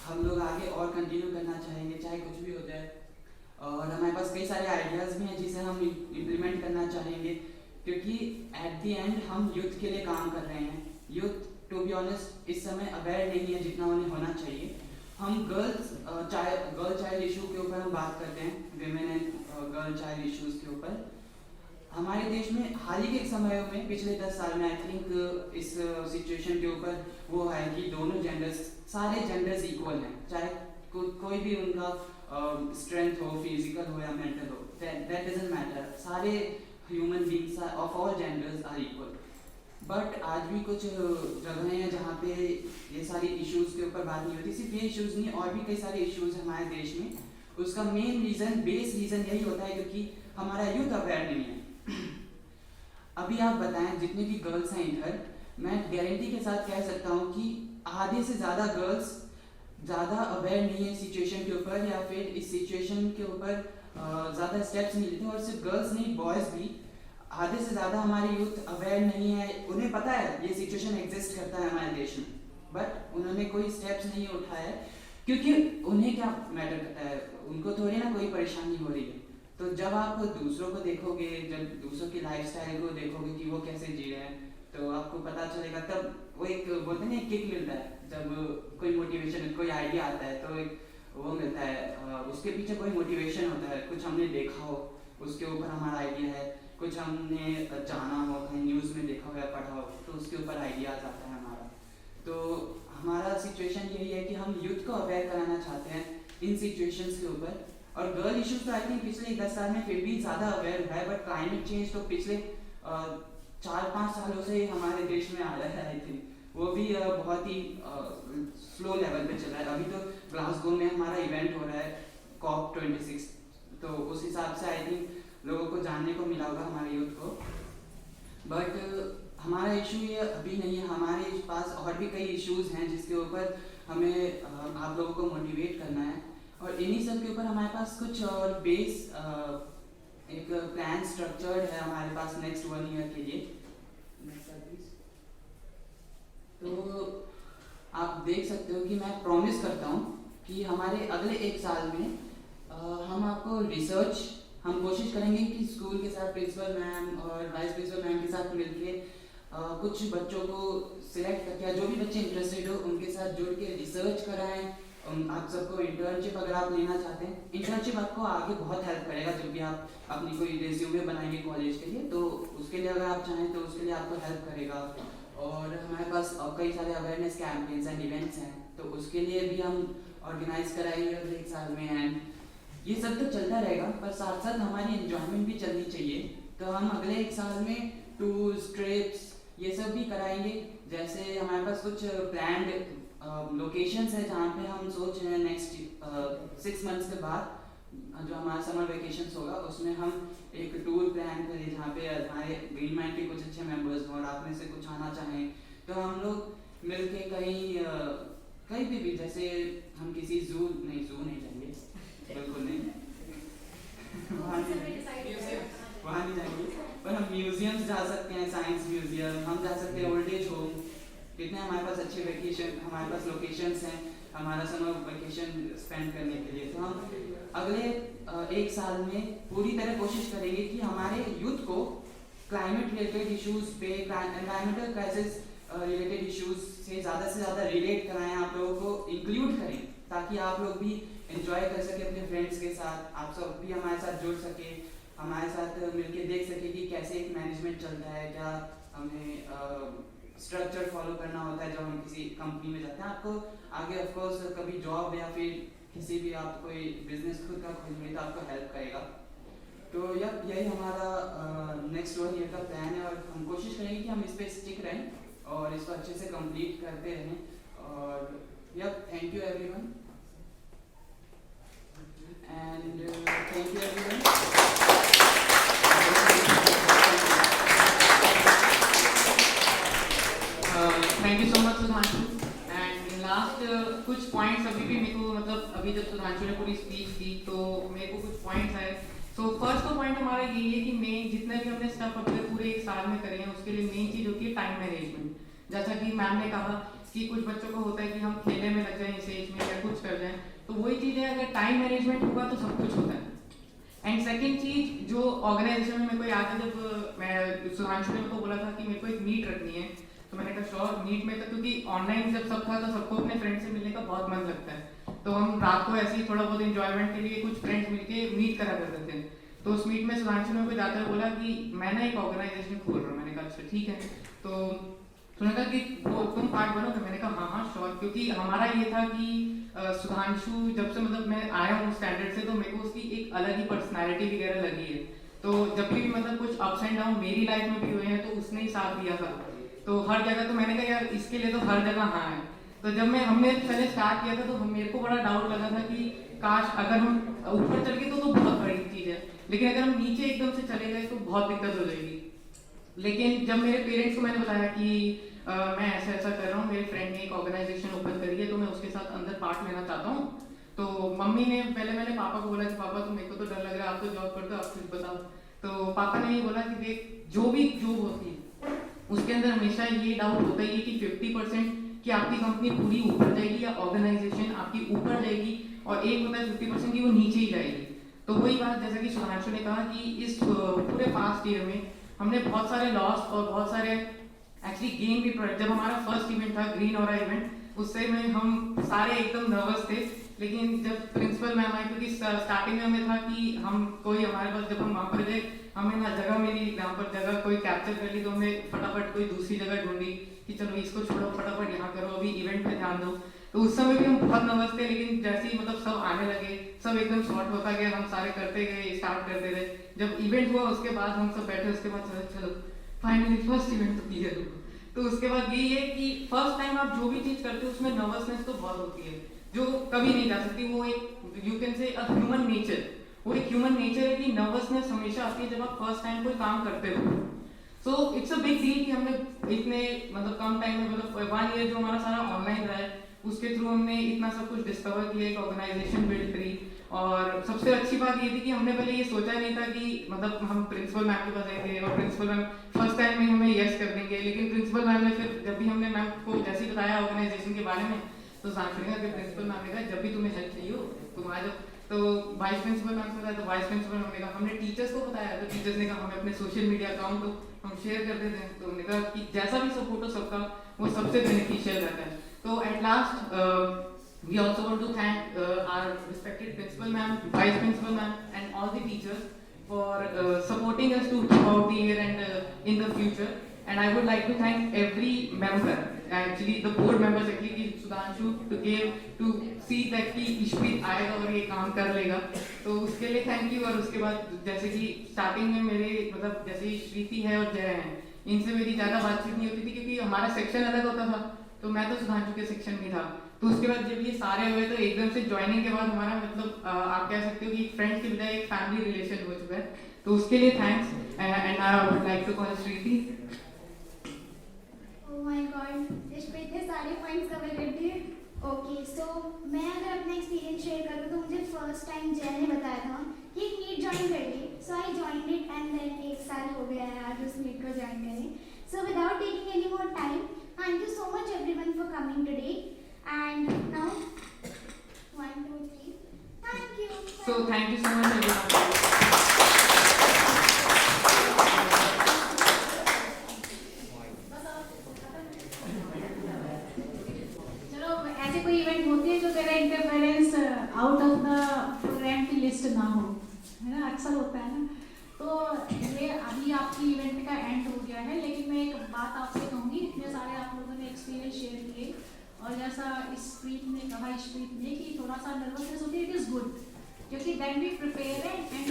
हम लोग आगे और कंटिन्यू करना चाहेंगे चाहे कुछ भी हो जाए। और हमारे पास कई सारे आइडियाज़ भी हैं जिसे हम इम्प्लीमेंट करना चाहेंगे, क्योंकि एट द एंड हम यूथ के लिए काम कर रहे हैं। यूथ टू बी ऑनेस्ट इस समय अवेयर नहीं है जितना उन्हें होना चाहिए। हम गर्ल चाइल्ड इशू के ऊपर हम बात करते हैं, women and girl child issues के ऊपर। हमारे देश में हाल ही के समयों में पिछले 10 साल में आई थिंक इस सिचुएशन के ऊपर वो है कि दोनों जेंडर्स, सारे जेंडर्स इक्वल हैं, चाहे कोई भी उनका स्ट्रेंथ हो, फिजिकल हो या मेंटल हो, दैट डजंट मैटर, सारे human beings of all genders are equal. But आज भी कुछ जगहें हैं जहाँ पे ये सारी इश्यूज़ के ऊपर बात नहीं होती। सिर्फ ये इश्यूज़ नहीं, और भी कई सारे इश्यूज़ हैं हमारे देश में। उसका मेन रीज़न, बेस रीज़न यही होता है क्योंकि हमारा यूथ अवेयर नहीं है। अभी आप बताएं, जितनी भी गर्ल्स हैं इधर, मैं गारंटी के साथ कह सकता हूँ कि आधे से ज़्यादा गर्ल्स ज़्यादा अवेयर नहीं है सिचुएशन के ऊपर, या फिर इस सिचुएशन के ऊपर ज़्यादा स्टेप्स नहीं लेते। और सिर्फ गर्ल्स नहीं, बॉयज़ भी, आधे से ज़्यादा हमारे यूथ अवेयर नहीं है। उन्हें पता है ये सिचुएशन एग्जिस्ट करता है हमारे देश में, बट उन्होंने कोई स्टेप्स नहीं उठाए, क्योंकि उन्हें क्या मैटर करता है, उनको थोड़ी ना कोई परेशानी हो रही है। तो जब आप दूसरों को देखोगे, जब दूसरों की लाइफस्टाइल को देखोगे कि वो कैसे जी रहे हैं, तो आपको पता चलेगा। तब वो एक बोलते हैं ना, एक किक मिलता है, जब कोई मोटिवेशन, कोई आइडिया आता है तो एक वो मिलता है, उसके पीछे कोई मोटिवेशन होता है, कुछ हमने देखा हो उसके ऊपर हमारा आइडिया है, कुछ हमने जाना हो, कहीं न्यूज़ में देखा हो या पढ़ा हो, तो उसके ऊपर आइडियाज़ आता है हमारा। तो हमारा सिचुएशन यही है कि हम यूथ को अवेयर कराना चाहते हैं इन सिचुएशंस के ऊपर। और गर्ल इश्यूज तो आई थिंक पिछले 10 साल में फिर भी ज़्यादा अवेयर हुआ है, बट क्लाइमेट चेंज तो पिछले 4-5 सालों से हमारे देश में आ रहा है। आई थिंक वो भी बहुत ही स्लो लेवल पे चल रहा है। अभी तो ग्लासगो में हमारा इवेंट हो रहा है COP26, तो उस हिसाब से आई थिंक लोगों को जानने को मिला होगा हमारे यूथ को। बट हमारा इशू ये अभी नहीं है, हमारे पास और भी कई इश्यूज़ हैं जिसके ऊपर हमें आप लोगों को मोटिवेट करना है। और इन्हीं सब के ऊपर हमारे पास कुछ और बेस एक प्लान स्ट्रक्चर्ड है हमारे पास नेक्स्ट 1 ईयर के लिए। तो आप देख सकते हो कि मैं प्रॉमिस करता हूँ कि हमारे अगले 1 साल में हम आपको रिसर्च, हम कोशिश करेंगे कि स्कूल के साथ प्रिंसिपल मैम और वाइस प्रिंसिपल मैम के साथ मिलके कुछ बच्चों को सिलेक्ट करके, जो भी बच्चे इंटरेस्टेड हो उनके साथ जुड़ के रिसर्च कराएं। आप सबको इंटर्नशिप, अगर आप लेना चाहते हैं, इंटर्नशिप आपको आगे बहुत हेल्प करेगा जब भी आप अपनी कोई रेज्यूमे बनाएंगे कॉलेज के लिए, तो उसके लिए अगर आप चाहें तो उसके लिए आपको हेल्प करेगा। और हमारे पास कई सारे अवेयरनेस कैंपेन्स एंड इवेंट्स हैं, तो उसके लिए भी हम ऑर्गेनाइज कराएंगे अगले 1 साल में। एंड ये सब तो चलता रहेगा, पर साथ साथ हमारी एंजॉयमेंट भी चलनी चाहिए। तो हम अगले 1 साल में टूर्स, ट्रिप्स, ये सब भी कराएंगे। जैसे हमारे पास कुछ प्लान्ड लोकेशंस है जहाँ पे हम सोच रहे हैं नेक्स्ट 6 मंथ्स के बाद जो हमारा समर वेकेशंस होगा उसमें हम एक टूर प्लान करें जहाँ पे हमारे ग्रीन माइंड के कुछ अच्छे मेंबर्स हों और आप में से कुछ आना चाहें तो हम लोग मिलके कहीं भी, जैसे हम किसी जू नहीं जाएंगे, बिल्कुल नहीं वहाँ नहीं जाएंगे, पर हम म्यूजियम्स जा सकते हैं, साइंस म्यूजियम, हम जा सकते हैं ओल्ड एज होम। कितने हमारे पास अच्छे वेकेशन, हमारे पास लोकेशंस हैं हमारा समर वेकेशन स्पेंड करने के लिए। तो हम अगले 1 साल में पूरी तरह कोशिश करेंगे कि हमारे यूथ को क्लाइमेट रिलेटेड इश्यूज पे, एनवायरमेंटल क्राइसिस रिलेटेड इश्यूज से ज़्यादा रिलेट कराएं, आप लोगों को इंक्लूड करें, ताकि आप लोग भी एंजॉय कर सके अपने फ्रेंड्स के साथ, आप सब भी हमारे साथ जुड़ सके, हमारे साथ मिलके देख सके कि कैसे एक मैनेजमेंट चलता है, क्या हमें स्ट्रक्चर फॉलो करना होता है जब हम किसी कंपनी में जाते हैं। आपको आगे ऑफ कोर्स कभी जॉब या फिर किसी भी आप कोई बिजनेस खुद का खोलेंगे तो आपको हेल्प करेगा। तो यही हमारा नेक्स्ट 1 ईयर का प्लान है और हम कोशिश करेंगे कि हम इस पे स्टिक रहें और इसको अच्छे से कंप्लीट करते रहें। और thank you everyone and thank you everyone. Thank you so much Sudhanshu. And last कुछ पॉइंट्स अभी भी मेरे को मतलब अभी जब सुधांशु ने पूरी स्पीच दी तो मेरे को कुछ पॉइंट्स आए। तो फर्स्ट तो पॉइंट हमारा यही है कि मेन जितने भी हमने स्टेप अपने पूरे 1 साल में करे हैं उसके लिए मेन चीज़ होती है टाइम मैनेजमेंट। जैसा कि मैम ने कहा कि कुछ बच्चों को होता है कि हम खेलने में लग जाएं इस एज में या कुछ कर जाएं, तो वही चीज़ है अगर टाइम मैनेजमेंट होगा तो सब कुछ होता है। एंड सेकेंड चीज़ जो ऑर्गेनाइजेशन में मेरे को याद है जब मैं सुधांशु ने मेरे को बोला था कि मेरे को एक मीट रखनी है तो मैंने कहा श्योर मीट में तो, क्योंकि ऑनलाइन जब सब था तो सबको अपने फ्रेंड से मिलने का बहुत मन लगता है, तो हम रात को ऐसे ही थोड़ा बहुत इंजॉयमेंट के लिए कुछ फ्रेंड्स मिलके मीट करा करते थे। तो उस मीट में सुधांशु ने मुझे जाते हुए बोला कि मैं ना एक ऑर्गेनाइजेशन खोल रहा हूँ। मैंने कहा अच्छा ठीक है। तो उन्होंने कहा कि वो तुम पार्ट बनोगे? मैंने कहा हाँ श्योर, क्योंकि हमारा ये था कि सुधांशु जब से मतलब मैं आया हूँ स्टैंडर्ड से तो मेरे को उसकी एक अलग ही पर्सनैलिटी वगैरह लगी है। तो जब भी मतलब कुछ अप्स एंड डाउन मेरी लाइफ में भी हुए हैं तो उसने ही साथ दिया था। तो हर जगह तो मैंने कहा यार इसके लिए तो हर जगह हाँ है। तो जब हमने पहले स्टार्ट किया था तो मेरे को बड़ा डाउट लगा था कि काश अगर हम ऊपर चल गए तो बहुत बड़ी चीज़ है, लेकिन अगर हम नीचे एकदम से चले गए तो बहुत दिक्कत हो जाएगी। लेकिन जब मेरे पेरेंट्स को मैंने बताया कि मैं ऐसा ऐसा कर रहा हूँ, मेरे फ्रेंड ने एक ऑर्गेनाइजेशन ओपन करी है तो मैं उसके साथ अंदर पार्ट लेना चाहता हूँ, तो मम्मी ने मैंने पापा को बोला कि पापा तो मेरे को तो डर लग रहा है, आप तो जॉब करते हो, आप कुछ बताओ। तो पापा ने ये बोला कि देख जो भी जॉब होती है उसके अंदर हमेशा ये डाउट होता ही है कि 50% कि आपकी कंपनी पूरी ऊपर जाएगी या ऑर्गेनाइजेशन आपकी ऊपर जाएगी, और एक होता है 50% कि वो नीचे ही जाएगी। तो वही बात जैसा कि सुधांशु ने कहा कि इस पूरे पास्ट ईयर में हमने बहुत सारे लॉस और बहुत सारे एक्चुअली गेन भी। जब हमारा फर्स्ट इवेंट था ग्रीन और इवेंट, उससे में हम सारे एकदम नर्वस थे, लेकिन जब प्रिंसिपल मैम आई, क्योंकि स्टार्टिंग में हमें था कि हम कोई हमारे पास जब हम वहाँ पर गए हमें ना जगह मिली, यहाँ पर जगह कोई कैप्चर कर ली तो हमें फटाफट कोई दूसरी जगह ढूंढी कि चलो इसको छोड़ो फटाफट यहाँ करो, अभी इवेंट पे ध्यान दो। तो उस समय भी हम बहुत नर्वस थे, लेकिन जैसे ही मतलब सब आने लगे सब एकदम शॉर्ट होता गया, हम सारे करते गए, स्टार्ट करते रहे। जब इवेंट हुआ उसके बाद हम सब बैठे, उसके बाद चलो फाइनली फर्स्ट इवेंट तो क्लियर हुआ। तो उसके बाद यही है कि फर्स्ट टाइम आप जो भी चीज़ करते हो उसमें नर्वसनेस तो बहुत होती है जो कभी नहीं जा सकती। वो एक you can say a human nature, वो एक ह्यूमन नेचर है कि नर्वसनेस हमेशा आती है जब आप फर्स्ट टाइम कोई काम करते हो। So it's a big deal कि हमने इतने मतलब कम टाइम में मतलब 1 ईयर जो हमारा सारा ऑनलाइन रहा है उसके थ्रू हमने इतना सब कुछ डिस्कवर किया, एक ऑर्गेनाइजेशन बिल्ड करी। और सबसे अच्छी बात ये थी कि हमने पहले ये सोचा नहीं था कि मतलब हम प्रिंसिपल मैम के पास आएंगे और प्रिंसिपल मैम फर्स्ट टाइम में हमें यस कर देंगे, लेकिन प्रिंसिपल मैम ने फिर जब भी हमने मैम को जैसे ही बताया ऑर्गेनाइजेशन के बारे में तो सांसद के प्रिंसिपल मैम ने कहा जब भी तुम्हें हेल्प चाहिए हो तुम आ जाओ। तो वाइस प्रिंसिपल मैम को बताया तो वाइस प्रिंसिपल मैम ने कहा, हमने टीचर्स को बताया तो टीचर्स ने कहा हमें अपने सोशल मीडिया अकाउंट को हम शेयर कर देते हैं। तो हमने कहा कि जैसा भी सपोर्ट हो सबका वो सबसे बेनिफिशियल रहता है। तो at last we also want to thank our respected principal ma'am, vice principal ma'am and all the teachers for supporting us throughout the year and in the future. And I would like to thank every member, actually the board members, actually Sudhanshu to see that कि इश्प्रीत आएगा और ये काम कर लेगा, तो उसके लिए थैंक यू। और उसके बाद जैसे कि स्टार्टिंग में मेरे मतलब जैसे श्रीति है और जय है, इनसे मेरी ज़्यादा बातचीत नहीं होती थी क्योंकि हमारा सेक्शन अलग होता था, तो मैं तो सुधांशु के सेक्शन में था। तो उसके बाद जब ये सारे हुए तो एकदम से ज्वाइनिंग के बाद हमारा मतलब आप कह सकते हो कि फ्रेंड्स की बजाय एक फैमिली रिलेशन हो चुका है, तो उसके लिए thanks. And I would like to call Shriti. Oh my God, Ishpreet ने सारे पॉइंट्स कवर कर दिए। ओके, सो मैं अगर अपना एक्सपीरियंस शेयर करूँ तो मुझे फर्स्ट टाइम जय ने बताया था कि एक मीट ज्वाइन करिए, so I join it and then 1 साल हो गया है आज उस मीट को ज्वाइन करें। So without taking any more time, thank you so much everyone for coming today. And now, 1, 2, 3. Thank you. So thank you so much everyone. चलो ऐसे कोई इवेंट होती है जो तेरा interference out of the program की list ना हो, है ना, अक्सर होता है ना। तो ये अभी आपकी इवेंट का एंड हो गया है, लेकिन मैं एक बात आपसे कहूँगी, इतने सारे आप लोगों ने एक्सपीरियंस शेयर किए और जैसे जैसा इस्प्रीत ने कहा, इस्प्रीत ने कि थोड़ा सा नर्वसनेस होती है, इट इज़ गुड, क्योंकि then we prepare and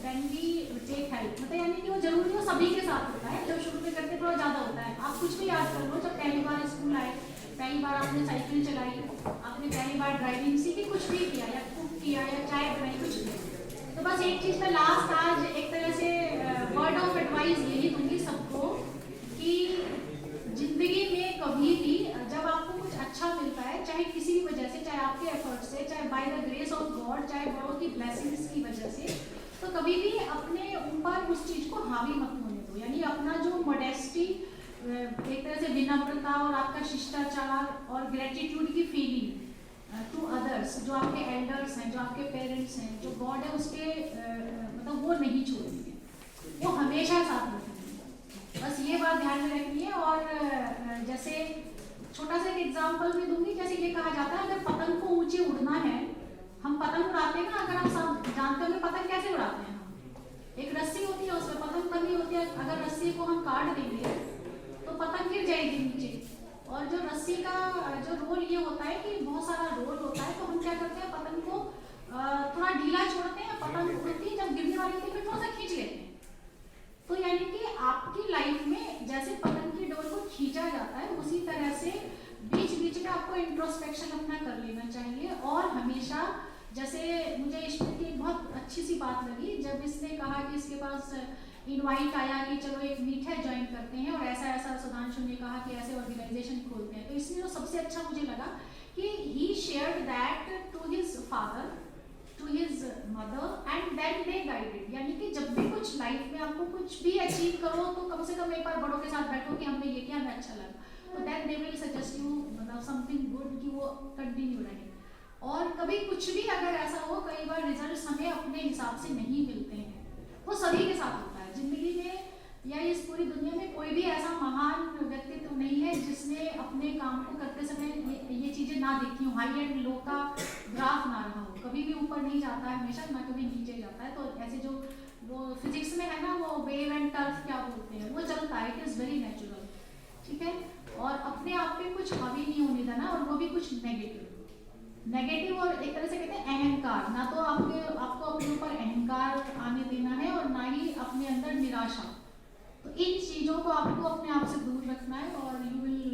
then we take help. मतलब यानी कि वो जरूरी हो सभी के साथ होता है, जब शुरू में करते थोड़ा ज़्यादा होता है। आप कुछ भी याद कर लो, जब पहली बार स्कूल आए, पहली बार आपने साइकिल चलाई, आपने पहली बार ड्राइविंग सीखी, कुछ भी किया या कुक किया या चाय बनाई, कुछ भी। तो बस एक चीज़ मैं लास्ट आज एक तरह से वर्ड ऑफ एडवाइस यही दूंगी सबको कि जिंदगी में कभी भी जब आपको कुछ अच्छा मिलता है, चाहे किसी भी वजह से, चाहे आपके एफर्ट से, चाहे by the grace of God, चाहे बड़ों की ब्लेसिंग्स की वजह से, तो कभी भी अपने ऊपर उस चीज़ को हावी मत होने दो। यानी अपना जो मॉडेस्टी, एक तरह से विनम्रता और आपका शिष्टाचार और ग्रेटिट्यूड की फीलिंग टू अदर्स, जो आपके एल्डर्स हैं, जो आपके पेरेंट्स हैं, जो गॉड है उसके मतलब वो नहीं छोड़नी है, वो हमेशा साथ रखनी है। बस ये बात ध्यान में रखनी है। और जैसे छोटा सा एक एग्जांपल भी दूंगी, जैसे ये कहा जाता है अगर पतंग को ऊंचे उड़ना है, हम पतंग उड़ाते हैं ना, अगर आप सब जानते होंगे पतंग कैसे उड़ाते हैं हम, एक रस्सी होती है, उसमें पतंग बनी होती है, अगर रस्सी को हम काट देंगे तो पतंग गिर जाएगी नीचे। और जो रस्सी का जो रोल ये होता है कि बहुत सारा रोल होता है, तो हम क्या करते हैं, पतंग को थोड़ा ढीला छोड़ते हैं, पतंग उड़ती है, जब गिरने वाली होती है फिर थोड़ा सा खींच लेते हैं। तो यानी कि आपकी लाइफ में जैसे पतंग की डोर को खींचा जाता है, उसी तरह से बीच बीच में आपको इंट्रोस्पेक्शन अपना कर लेना चाहिए। और हमेशा, जैसे मुझे ईश्वर की एक बहुत अच्छी सी बात लगी जब इसने कहा कि इसके पास इनवाइट आया कि चलो एक मीट है ज्वाइन करते हैं, और ऐसा ऐसा सुधांशु ने कहा कि ऐसे ऑर्गेनाइजेशन खोलते हैं। तो इसमें जो सबसे अच्छा मुझे लगा कि he shared that to his father, to his mother, and then they guided. यानी कि जब भी कुछ लाइफ में आपको कुछ भी अचीव करो तो कम से कम एक बार बड़ों के साथ बैठो कि हमने ये किया, हमें अच्छा लगा, तो then they will suggest you मतलब समथिंग गुड कि वो कंटिन्यू रहे। और कभी कुछ भी अगर ऐसा हो, कई बार रिजल्ट्स हमें अपने हिसाब से नहीं मिलते हैं, वो सभी के साथ होता है जिंदगी में, या इस पूरी दुनिया में कोई भी ऐसा महान व्यक्तित्व नहीं है जिसने अपने काम को करते समय ये चीजें ना देखी हो, हाई एंड लो का ग्राफ ना रहा हो, कभी भी ऊपर नहीं जाता है हमेशा, ना कभी नीचे जाता है। तो ऐसे जो वो फिजिक्स में है ना, वो वेव एंड टर्फ क्या बोलते हैं, वो चलता है, इट इज वेरी नेचुरल, ठीक है। और अपने आप पे कुछ हावी नहीं होने देना, और वो भी कुछ नेगेटिव और एक तरह से कहते हैं अहंकार, ना तो आपको अपने ऊपर अहंकार आने देना है और ना ही अपने अंदर निराशा। तो इन चीज़ों को आपको अपने आप से दूर रखना है, और यू विल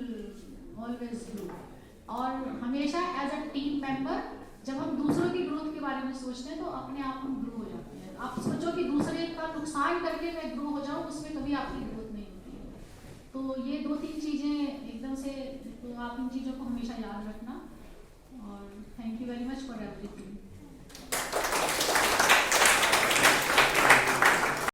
ऑलवेज ग्रो। और हमेशा एज अ टीम मेंबर जब हम दूसरों की ग्रोथ के बारे में सोचते हैं तो अपने आप हम ग्रो हो जाते हैं। आप सोचो कि दूसरे का नुकसान करके मैं ग्रो हो जाऊँ, उसमें कभी आपकी ग्रोथ नहीं होती है। तो ये 2-3 चीज़ें एकदम से, तो आप इन चीज़ों को हमेशा याद रखना। और thank you very much for everything.